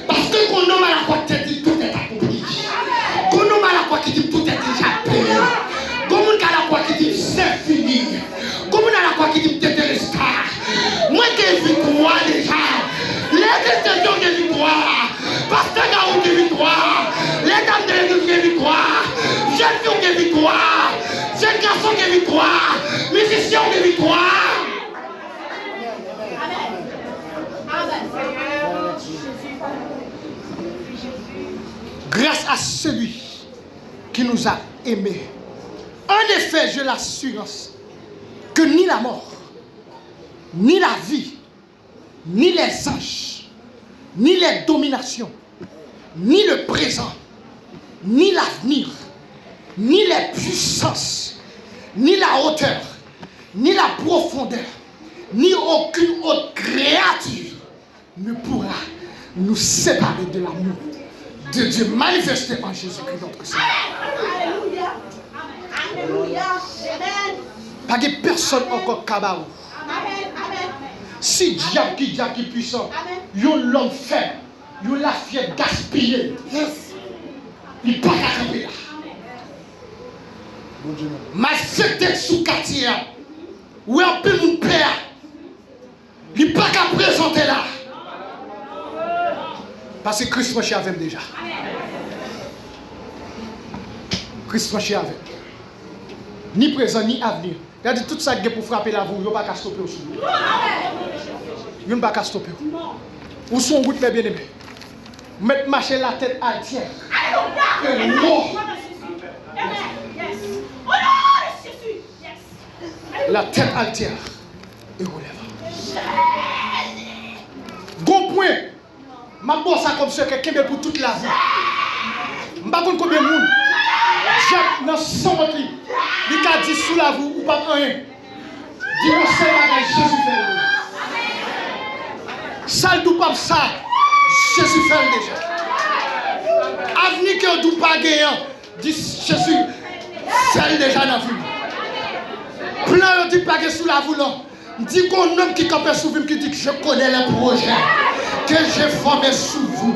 Parce que quand on a la foi qui dit tout est accompli. Quand on a la foi qui dit tout est déjà payé. Quand on a la foi qui dit c'est fini. Quand on a la foi qui dit peut-être le star. Moi qui ai victoire déjà. Les chrétiens ont des victoires. Pasteur Gaou des victoires. Les dames de l'église ont des victoires. Jeunes filles ont des victoires. Jeunes garçons ont des victoires. Musiciens ont des victoires. Grâce à celui qui nous a aimés. En effet, j'ai l'assurance que ni la mort, ni la vie, ni les anges, ni les dominations, ni le présent, ni l'avenir, ni les puissances, ni la hauteur, ni la profondeur, ni aucune autre créature ne pourra nous séparer de l'amour de Dieu manifesté en Jésus-Christ notre Seigneur. Alléluia. Alléluia. Amen. Pas de personne encore cabarou. Amen. Amen. Si diable qui puissant, yon l'homme faible, yon la fière gaspiller. Il pas qu'à camper là. Ma c'était sous quartier, où un peu mon père, il pas qu'à présenter là. Parce que Christ marche avec déjà. Christ marche avec. Ni présent, ni avenir. Il a dit tout ça pour frapper la voie, il n'y a pas qu'à stopper aussi. Il n'y a pas qu'à stopper. Où sont vous, mes bien-aimés? Mettre marcher la tête altière. Et non. La tête altière. Et relève. Bon point. Ma bosse ça comme ça quelqu'un pour toute la vie. Je ne sais pas combien de monde. J'ai dans 100 mots. Il a dit sous la vous ou pas rien. Dis-moi c'est bagage Jésus fait. Ça ne doit pas ça. Jésus fait déjà. Avenir que vous pas gagnant. Dit Jésus. C'est déjà dans la vie. Plein de dit pas sous la vous non. Dit qu'on homme qui campe sous vous qui dit que je connais les projets que j'ai formés sous vous.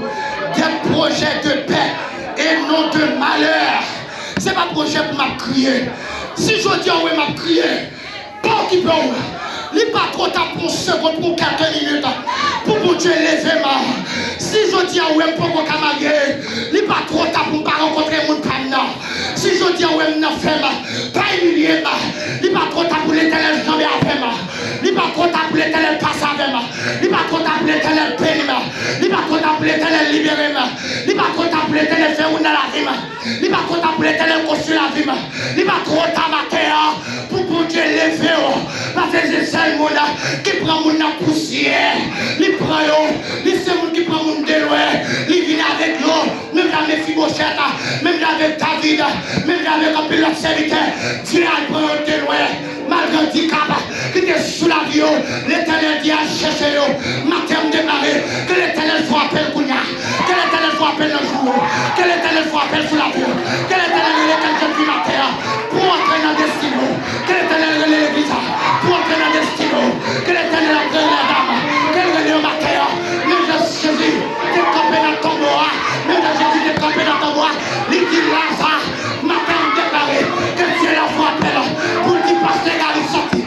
Des projets de paix et non de malheur. C'est pas projet pour m'a crier. Si je dis oui m'a crié, pas qui peut. Il n'est pas trop tard pour une seconde, pour quelques minutes, pour Dieu lever ma. Si je dis oui, pour qu'on camarade, il n'est pas trop tard pour ne pas rencontrer mon canon. Si je dis oui, je fais pas humilier ma. Il n'est pas trop tard pour l'éternel jamais avec moi. Il n'est pas trop tard pour l'éternel passer avec moi. Il n'est pas trop tard pour l'éternel bénir moi. Il n'est pas trop tard pour l'éternel libérer moi. Il n'est pas trop tard pour l'éternel faire dans la vie. Il n'est pas content pour l'éternel construire la vie. Il n'est pas trop tard matin pour Dieu lever. Parce que c'est ça le monde qui prend mon poussière. Il prend c'est le monde qui prend mon déloyer. Il vient avec nous. Même avec Fibochette, même avec David, même avec un pilote serviteur. Dieu a pris un déloyer. Malgré le handicap qui était sous la vie, l'éternel dit à chercher matin démarrer, que l'éternel faut appel Kounia, que l'éternel faut appel le jour, que l'éternel faut appel sous la vie, que l'éternel est quelqu'un qui matin pour entrer dans le destin, que l'éternel est l'église pour entrer dans le destin, que l'éternel a pris la dame, que l'éternel est matin, même Jésus est campé dans ton bois, même Jésus est campé dans ton bois, il dit Lazare, matin démarrer, que Dieu la faut appel pour dire pasteur Gary sorti,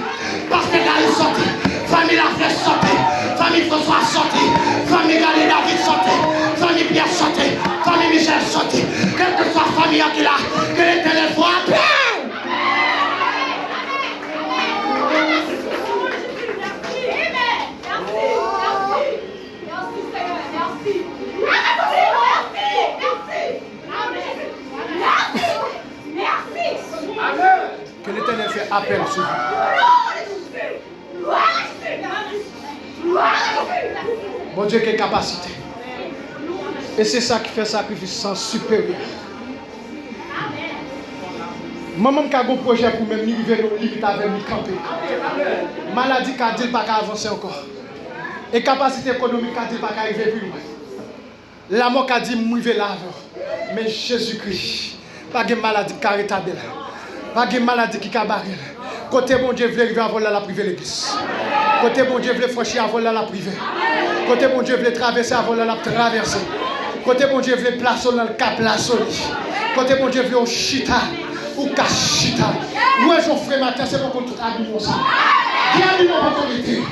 pasteur Gary sorti, famille la flèche sorti, famille François sorti, famille Gary David sorti, famille Pierre sorti, famille Michel sorti, quelle que soit la famille qui est là, que l'éternel soit appelé. Que l'éternel fait appel sur vous. Bon Dieu, quelle capacité. Et c'est ça qui fait sacrifice sans supérieur. Maman qui a un projet pour même arriver nos limites avec lui camper. Maladie qui a dit pas avancer encore. Et capacité économique qui a dit pas arriver plus loin. La mort qui a dit m'arriver là. Mais Jésus-Christ, pas de maladie qui a rétabli. Pas de maladie qui a barré. Côté bon Dieu veut arriver à voler la privée l'église. Côté bon Dieu veut franchir à voler la privée. Côté bon Dieu veut traverser à voler la traverser. Côté bon Dieu veut placer dans le cap la soli. Côté bon Dieu veut au chita ou cachita. Moi je frère matin c'est pour tout abîmer ça. Bien mon autorité.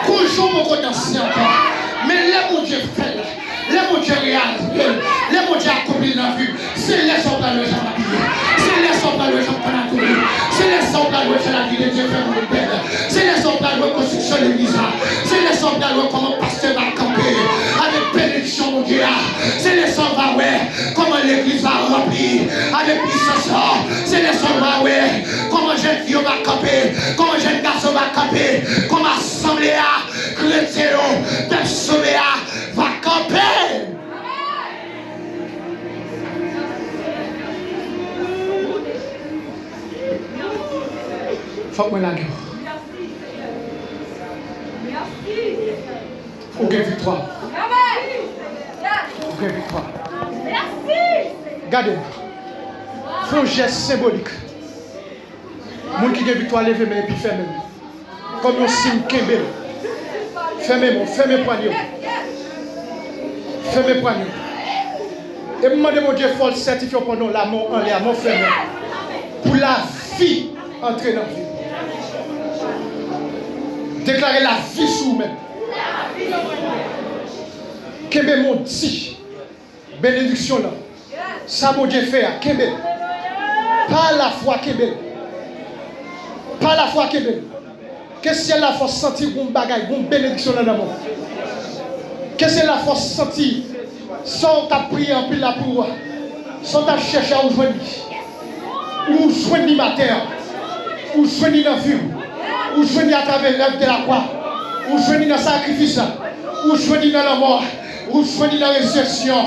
Toujours mon potentiel encore. Mais les bon Dieu fait. Les mon Dieu réalisent. Les mon Dieu accomplit dans la vie. C'est les soldats de gens la vie. C'est les soldats de gens qu'on a trouvé. C'est les soldats de la vie de Dieu fait mon père. C'est les soldats de construction de l'église. C'est les soldats de comment pasteur va camper. Avec bénédiction mon Dieu. C'est les soldats comment l'église va remplir. Avec puissance. C'est les soldats comment jeune fille va camper. Comment jeune garçon va camper. Comment assemblée chrétien peuple sauvé va camper. Faut que je la gueule. Aucune victoire. Aucune victoire. Regardez. Faut un geste symbolique. Moun qui a victoire, levez mais et puis fermez. Comme un signe kembe. Fermez-moi, fermez poignée. Fermez poignée. Et vous demandez mon Dieu, il faut le certifier pour nous, la mort en l'air, mort fermée. Pour la vie entrer dans la vie. Déclarer la vie sur vous-même. Kembe mon dit. Bénédiction là. Ça mon Dieu fait à Kembe. Par la foi Kembe. Par la foi Kembe. Que c'est la force sentir une bagaille, une bénédiction dans le monde. Que c'est la force sentir sans ta prière en pile la pour sans ta chercher à joindre. Ou joindre ma terre. Ou joindre dans la vie. Ou joindre à travers l'œuvre de la croix. Ou joindre dans le sacrifice. Ou joindre dans la mort. Ou joindre dans la résurrection.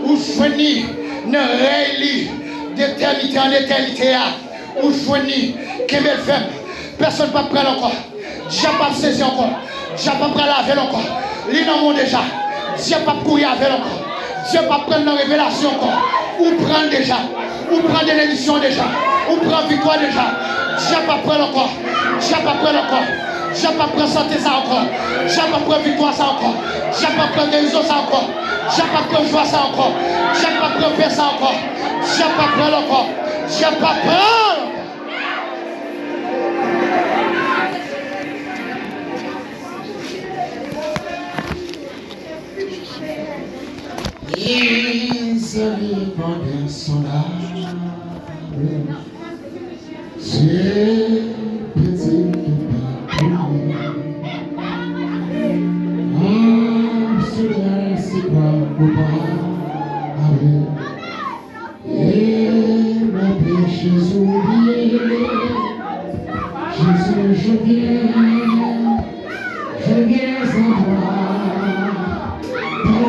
Ou joindre dans le règne d'éternité en éternité. Ou joindre qui me fait. Personne ne peut prendre encore. Dieu ne peut pas saisir encore. Dieu ne peut pas prendre avec encore. Lui dans le monde déjà. Dieu ne peut pas courir avec encore. Dieu ne peut pas prendre la révélation encore. Ou prendre déjà. Ou prendre l'édition déjà. Ou prendre victoire déjà. Dieu ne peut pas prendre encore. Dieu ne peut pas prendre encore. Dieu ne peut pas prendre santé ça encore. Dieu ne peut pas prendre victoire ça encore. Dieu ne peut pas prendre guérison ça encore. Dieu ne peut pas prendre joie ça encore. Dieu ne peut pas prendre paix ça encore. Dieu ne peut pas prendre encore. Dieu ne peut pas prendre. Les éléments sont là. C'est petit c'est quoi, papa? Jésus, je viens à toi, tel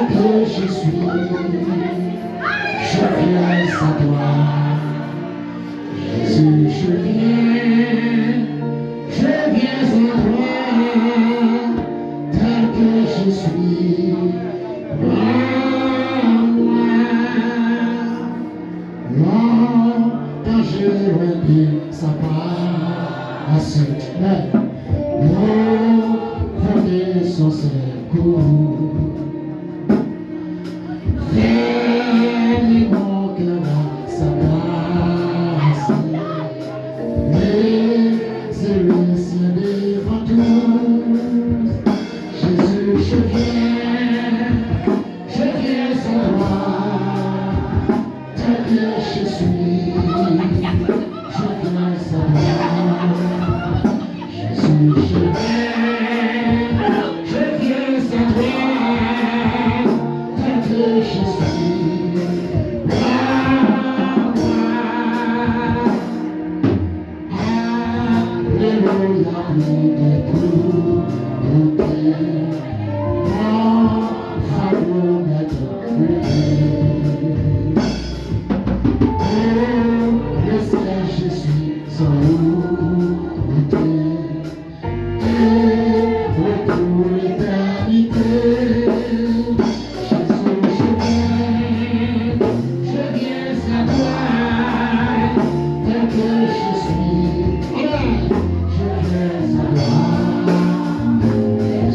que je suis, je viens à toi. Jésus, je viens à toi, tel que je suis. Quand je remplis sa passe, mon son secours. Fais mon cœur à sa place, et c'est le ciel devant tous. Jésus, je viens sans toi, tel que je suis, je viens sans toi. Jésus, je viens sans toi, tel que je suis. Alléluia, plus de tout, fardeau mettre le ciel, je suis sans route, et pour l'éternité. Jésus, je viens à toi, tel que je suis. Je viens à toi.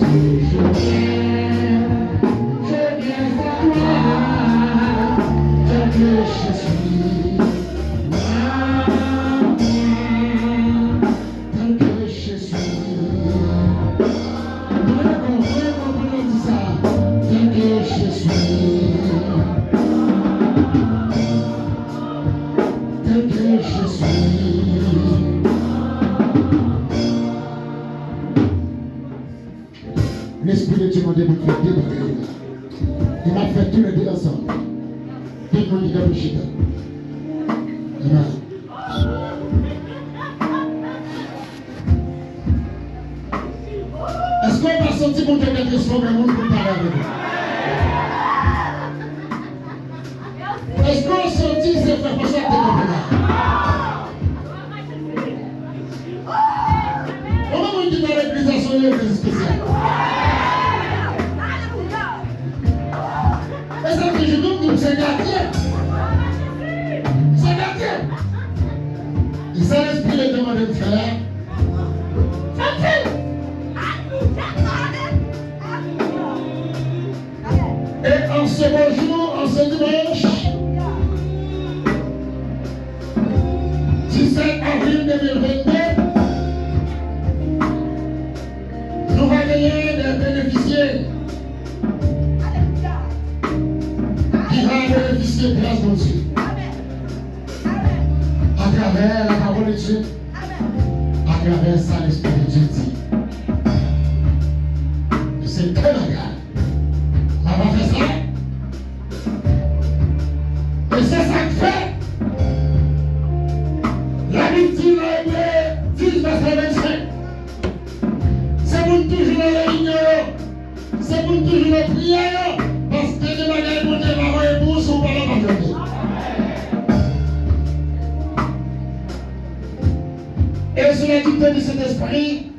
Jésus, je viens à toi, tel que je suis. Tel que je suis. Vraiment dit ça. Tel que je suis. Tel que je suis. L'Esprit de Dieu m'a dit de faire deux bagailles. Il m'a fait tous les deux ensemble. Tout le monde dit de chita. Amen. Est-ce qu'on va sentir mon Dieu d'être sombre et mon pour parler avec vous? Est-ce qu'on sentit ces frères pour ça que comment vous dites dans l'église à son lieu spécial? Est-ce que je doute que c'est gardien? C'est gardien. Et ça, l'esprit le demande de faire. Faites-il? Et en ce beau jour, en ce dimanche, 17 avril 2022, nous allons gagner des bénéficiaires qui vont bénéficier de grâce de Dieu. À travers la parole de Dieu, à travers ça, l'Esprit de Dieu dit. C'est très agréable. On va faire ça. Et c'est ça que fait. La victime a été 10 verset 25. C'est pour toujours la réunion. C'est pour toujours la prière. Parce que les bagages pour des parents et pour sont pas là pour faire. Et sous la dictée de cet esprit,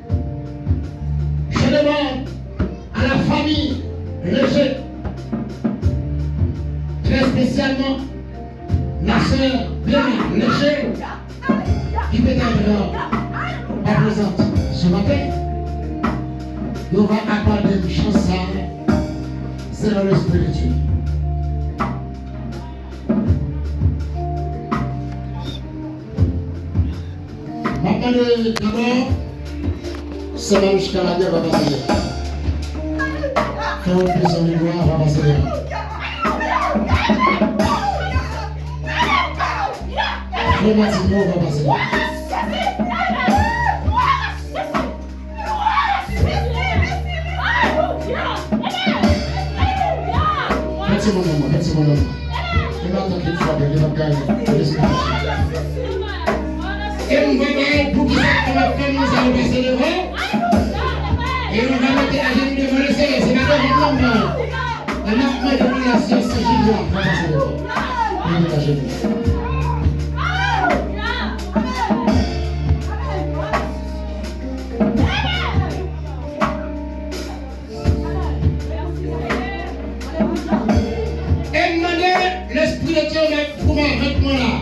je demande à la famille Léger, très spécialement la sœur bien Léger, qui peut être présente ce matin, nous va accorder une chance à c'est dans l'Esprit de Dieu. Maintenant, d'abord, c'est là jusqu'à la guerre va passer. Quand on peut s'en voir, on va passer. Le matin, on va passer. Merci mon homme. Il m'a entendu une fois, il va gagner. Et nous voyons pour qui ça va faire, nous allons passer devant. Et on va mettre à genoux devant le Seigneur. C'est pas devant nous. Et maintenant, devant la science, c'est Jésus qui va passer devant. On met à genoux. Et demander l'Esprit de Dieu pour avec moi là.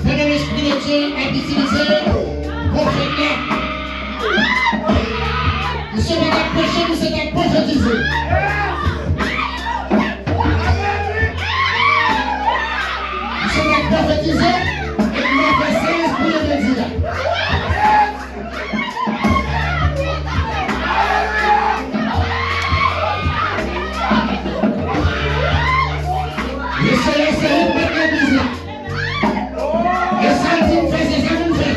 Pendant l'Esprit de Dieu a utilisé prophète là. Nous sommes à prêcher, nous sommes à prophétiser. Nous sommes à prophétiser et nous avons passé l'Esprit de Dieu. Le Seigneur s'est remis à l'église là. Et ça dit, fait, c'est ça qu'on fait.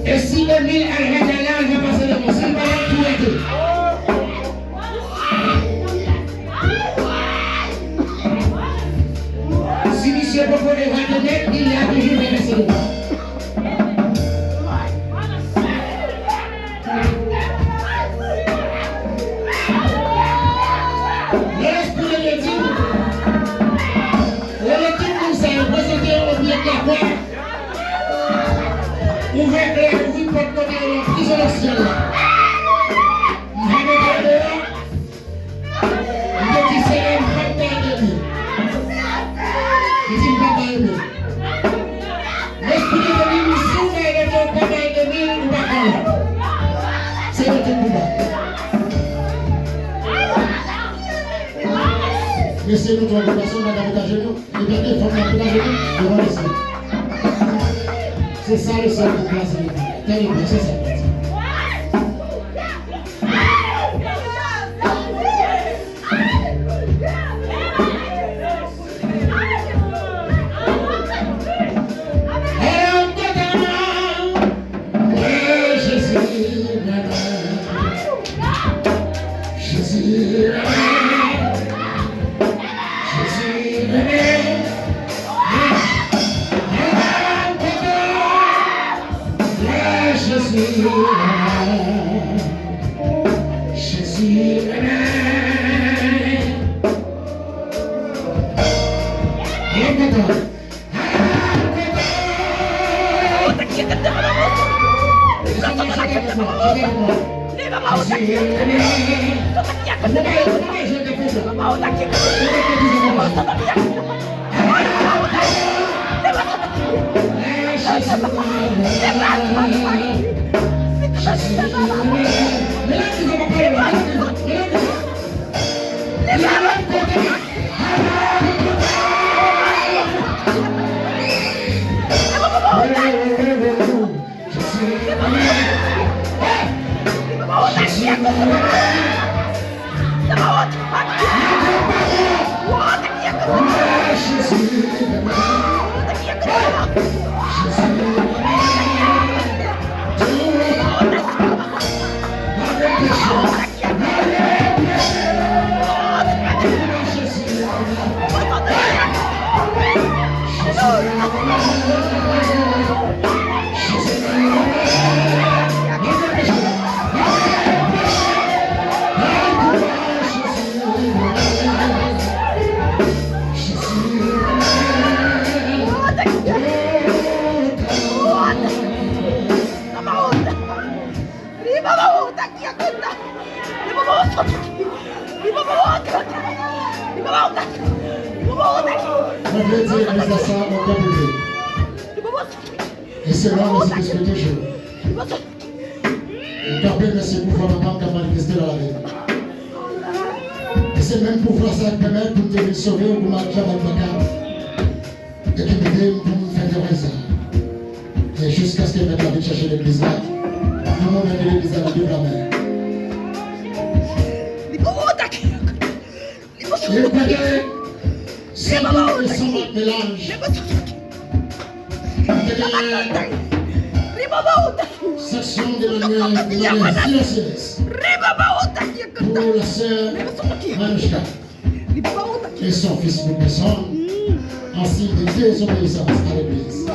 Et si Emile elle regarde là, elle va passer devant. Si elle va tout arrêter. Si monsieur Popo est va il y a toujours des passer devant. L'Esprit de Dieu dit, l'équipe nous a représenté au pied de la croix. Ouvert la rue pour donner la prison au ciel. Il va me parler là. Il dit c'est un papa de lui. Il dit papa de lui. L'Esprit de Dieu nous soumet le papa de lui ou pas. C'est notre combat. Laissez-nous trouver personne dans la genoux. Et bien, il faut mettre la genoux devant le ciel. C'est ça le seul de grâce. C'est ça. Et c'est là où c'est ce que toujours. Le Père, merci pour voir maman qui a manifesté dans la vie. Et c'est même pour voir ça qui permet pour te sauver ou pour marcher avec le bagage. Et qui m'aide pour me faire des raisons. Et jusqu'à ce qu'elle mette la vie chercher l'église là, tout le monde vient de l'église à la Bible la main. Et vous voyez, c'est tout et son mélange. Section d'Emmanuel silencieuse. Pour la sœur Manouchka et son fils Boubesson, en signe de désobéissance à l'église.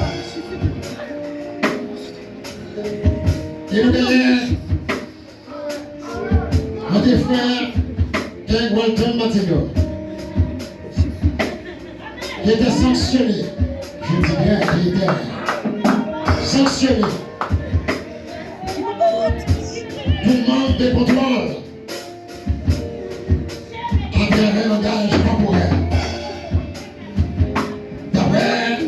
Et nous gagnons notre frère King Walton Matigno, qui était sanctionné, je dis bien qui était sanctionné pour manque de contrôle à travers un langage temporel. D'après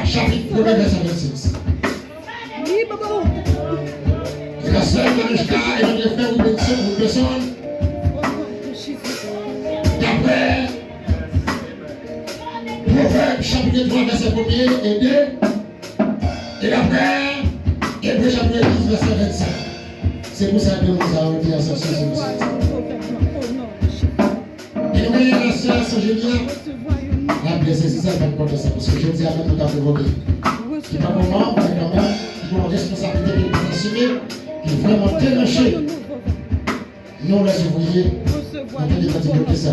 chapitre 1 verset 26. Et la sœur Manouchka et notre frère Boubesson, d'après Proverbe chapitre 3 verset 1er et 2, et d'après Hébreu chapitre 10 verset 25. C'est pour ça que nous avons dit à sa sœur Céleste. Et nous voyons la sœur Sogénia, la blessée, c'est ça le même ça, parce que je dis à même tout à provoquer. Qui n'est pas moment, mais quand même, qui ont une responsabilité qui est assumée, qui est vraiment dénoncée. Nous, les ouvriers, on peut dire que ça.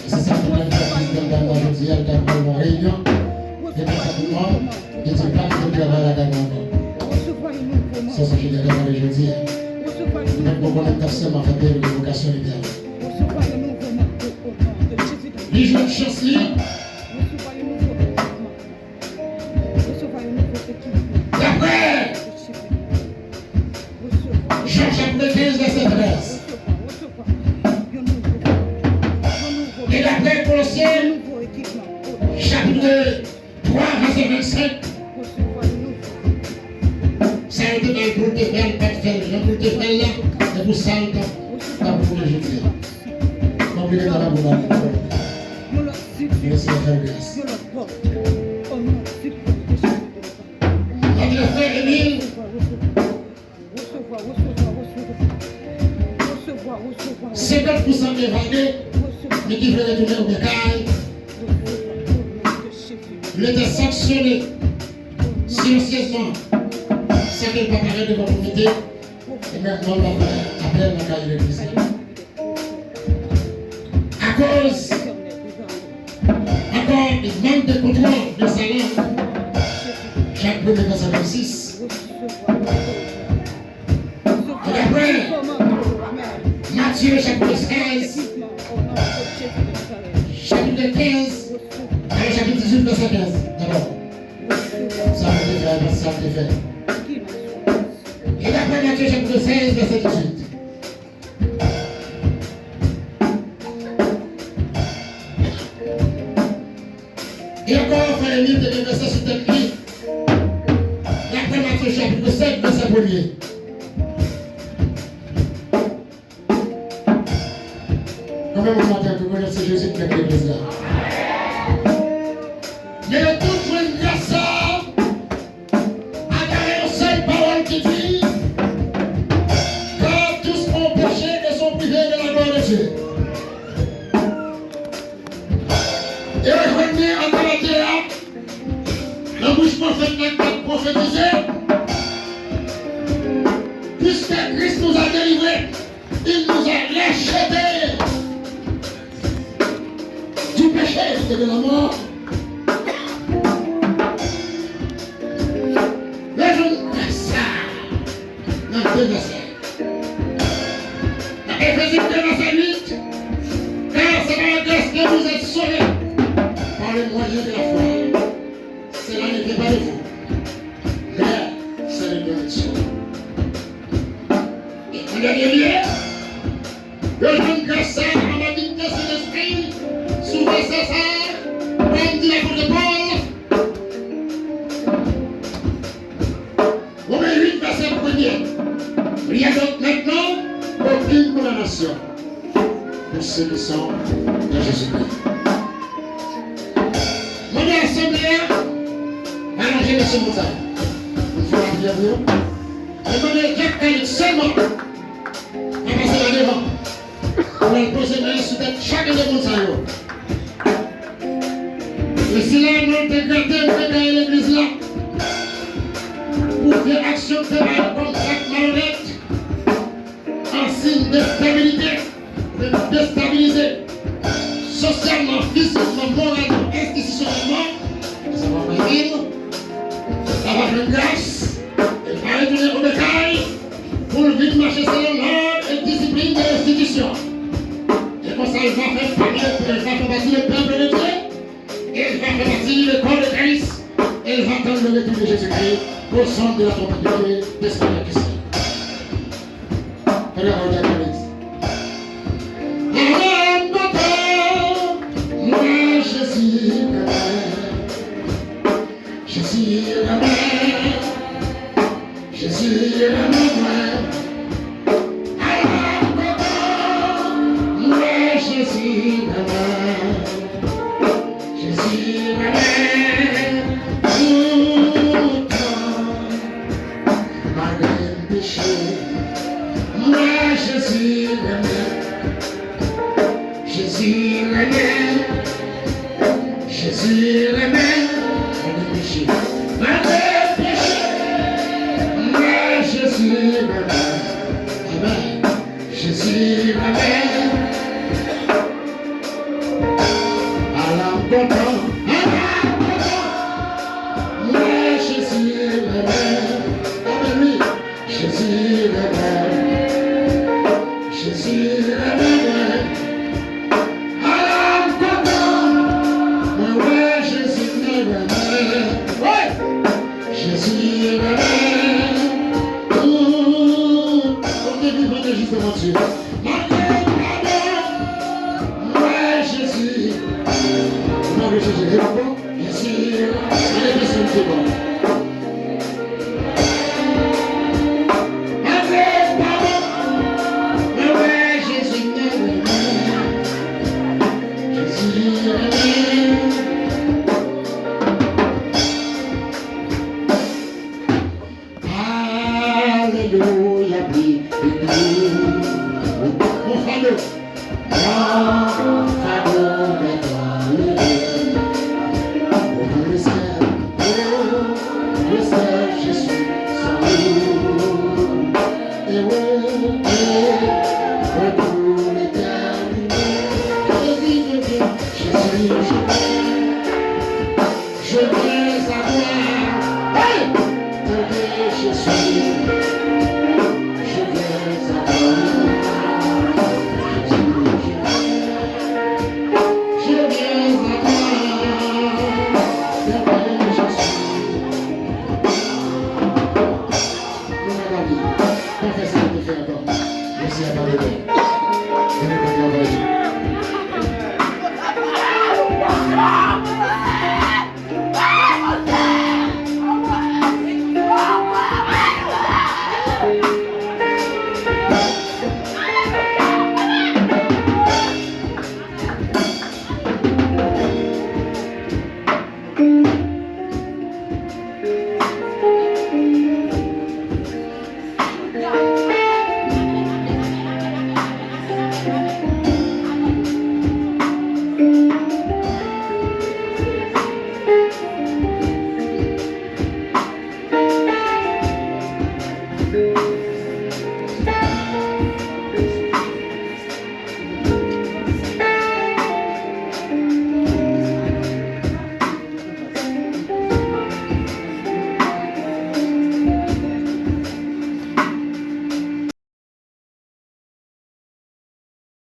C'est ça que nous avons fait dans la jeudi, dans la réunion, et tout simplement, il ne dit pas que le travail à la gagne encore. Ça, c'est général dans les jeudis. Même pour qu'on ait seulement fait des vocations idéales. Les jeunes chanceliers, d'après Jean-Jacques 15 verset 13. Et d'après Colossiens, chapitre 3 verset 25. Ça a été dans le Tefel, pas de fel. Dans le Tefel là, c'est pour ça que t'as pour les jeter. Donc il est dans la bonne. Merci de faire grâce. Notre frère Émile, c'est 50% d'évadés, mais qui veut retourner au bécail. Il était sanctionné silencieusement, sans qu'il ne paraît devant le comité, et maintenant on va appeler la caille de l'église. À cause encore du manque de contrôle de sa langue, Jacques 1 verset 26. Et après, Matthieu chapitre 15, chapitre 15, et chapitre 18 verset 15. D'abord, ça a été fait. Et d'après Matthieu chapitre 16 verset 18. Et encore, frère Émile, de verset sur tête lui. D'après Matthieu chapitre 7 verset 1er. Comment vous m'entendez que c'est Jésus qui a fait l'église là? Mais le tout jeune garçon a gardé une seule parole qui dit car tous ont péché et sont privés de la gloire de Dieu. Et revenez en Galatéa, le bouche prophète prophétisé, puisque Christ nous a délivrés, il nous a rachetés du péché et de la mort. Le jeune garçon, dans deux versets. Dans Éphésiens 2 verset 8, car c'est par la grâce que vous êtes sauvés par le moyen de la foi. Cela ne vient pas de vous, mais c'est le don de Dieu. Et en dernier lieu, le jeune garçon a la dignité de l'esprit, sous verset 5, comme dit l'apôtre Paul, Romains 8, verset 1er. Il n'y a donc maintenant aucune condamnation pour ceux qui sont de Jésus-Christ. Mon assemblée, allongez M. Moussa. Il faut la bienvenue. Demandez Jacques Calix seulement à passer là devant. On va poser main sur tête chacun de Moussa. Et si là, nous te gardons l'église c'est un contact malhonnête, un signe de stabilité, de déstabiliser socialement, physiquement, moralement, institutionnellement. Ça va venir, ça va faire grâce, elle va retourner au bétail pour le vite marcher selon l'ordre et discipline de l'institution. Et comme ça, il va faire partir le peuple de Dieu, et il va faire partir le corps de Christ, et il va attendre le retour de Jésus-Christ au son de la trompette de Dieu, d'Esprit Christ. Regarde, regarde, regarde. Moi, je suis la mère. Je suis la mère. Je suis la mère. Moi, je suis la mère. Je suis la mère. Malgré le péché. Moi, je suis la mère. Je suis la mère. Je suis la mère. Malgré le péché. Malgré le péché. Moi, je suis la mère. Amen. Je suis la mère. À l'âme content. Moi, je suis la mère. Amen, oui. Je suis la mère. Je suis la mère. À l'âme content. Moi, je suis la mère. Ouais. Je suis la mère. On début, on est justement dessus. Moi, je suis. Moi, je suis. C'est bon? Je suis. Allez, personne, c'est bon. Alléluia, oui, et nous, mon fameux, le ciel, je suis sans nous, et pour l'éternité, je viens à toi, hey! Je suis. Merci à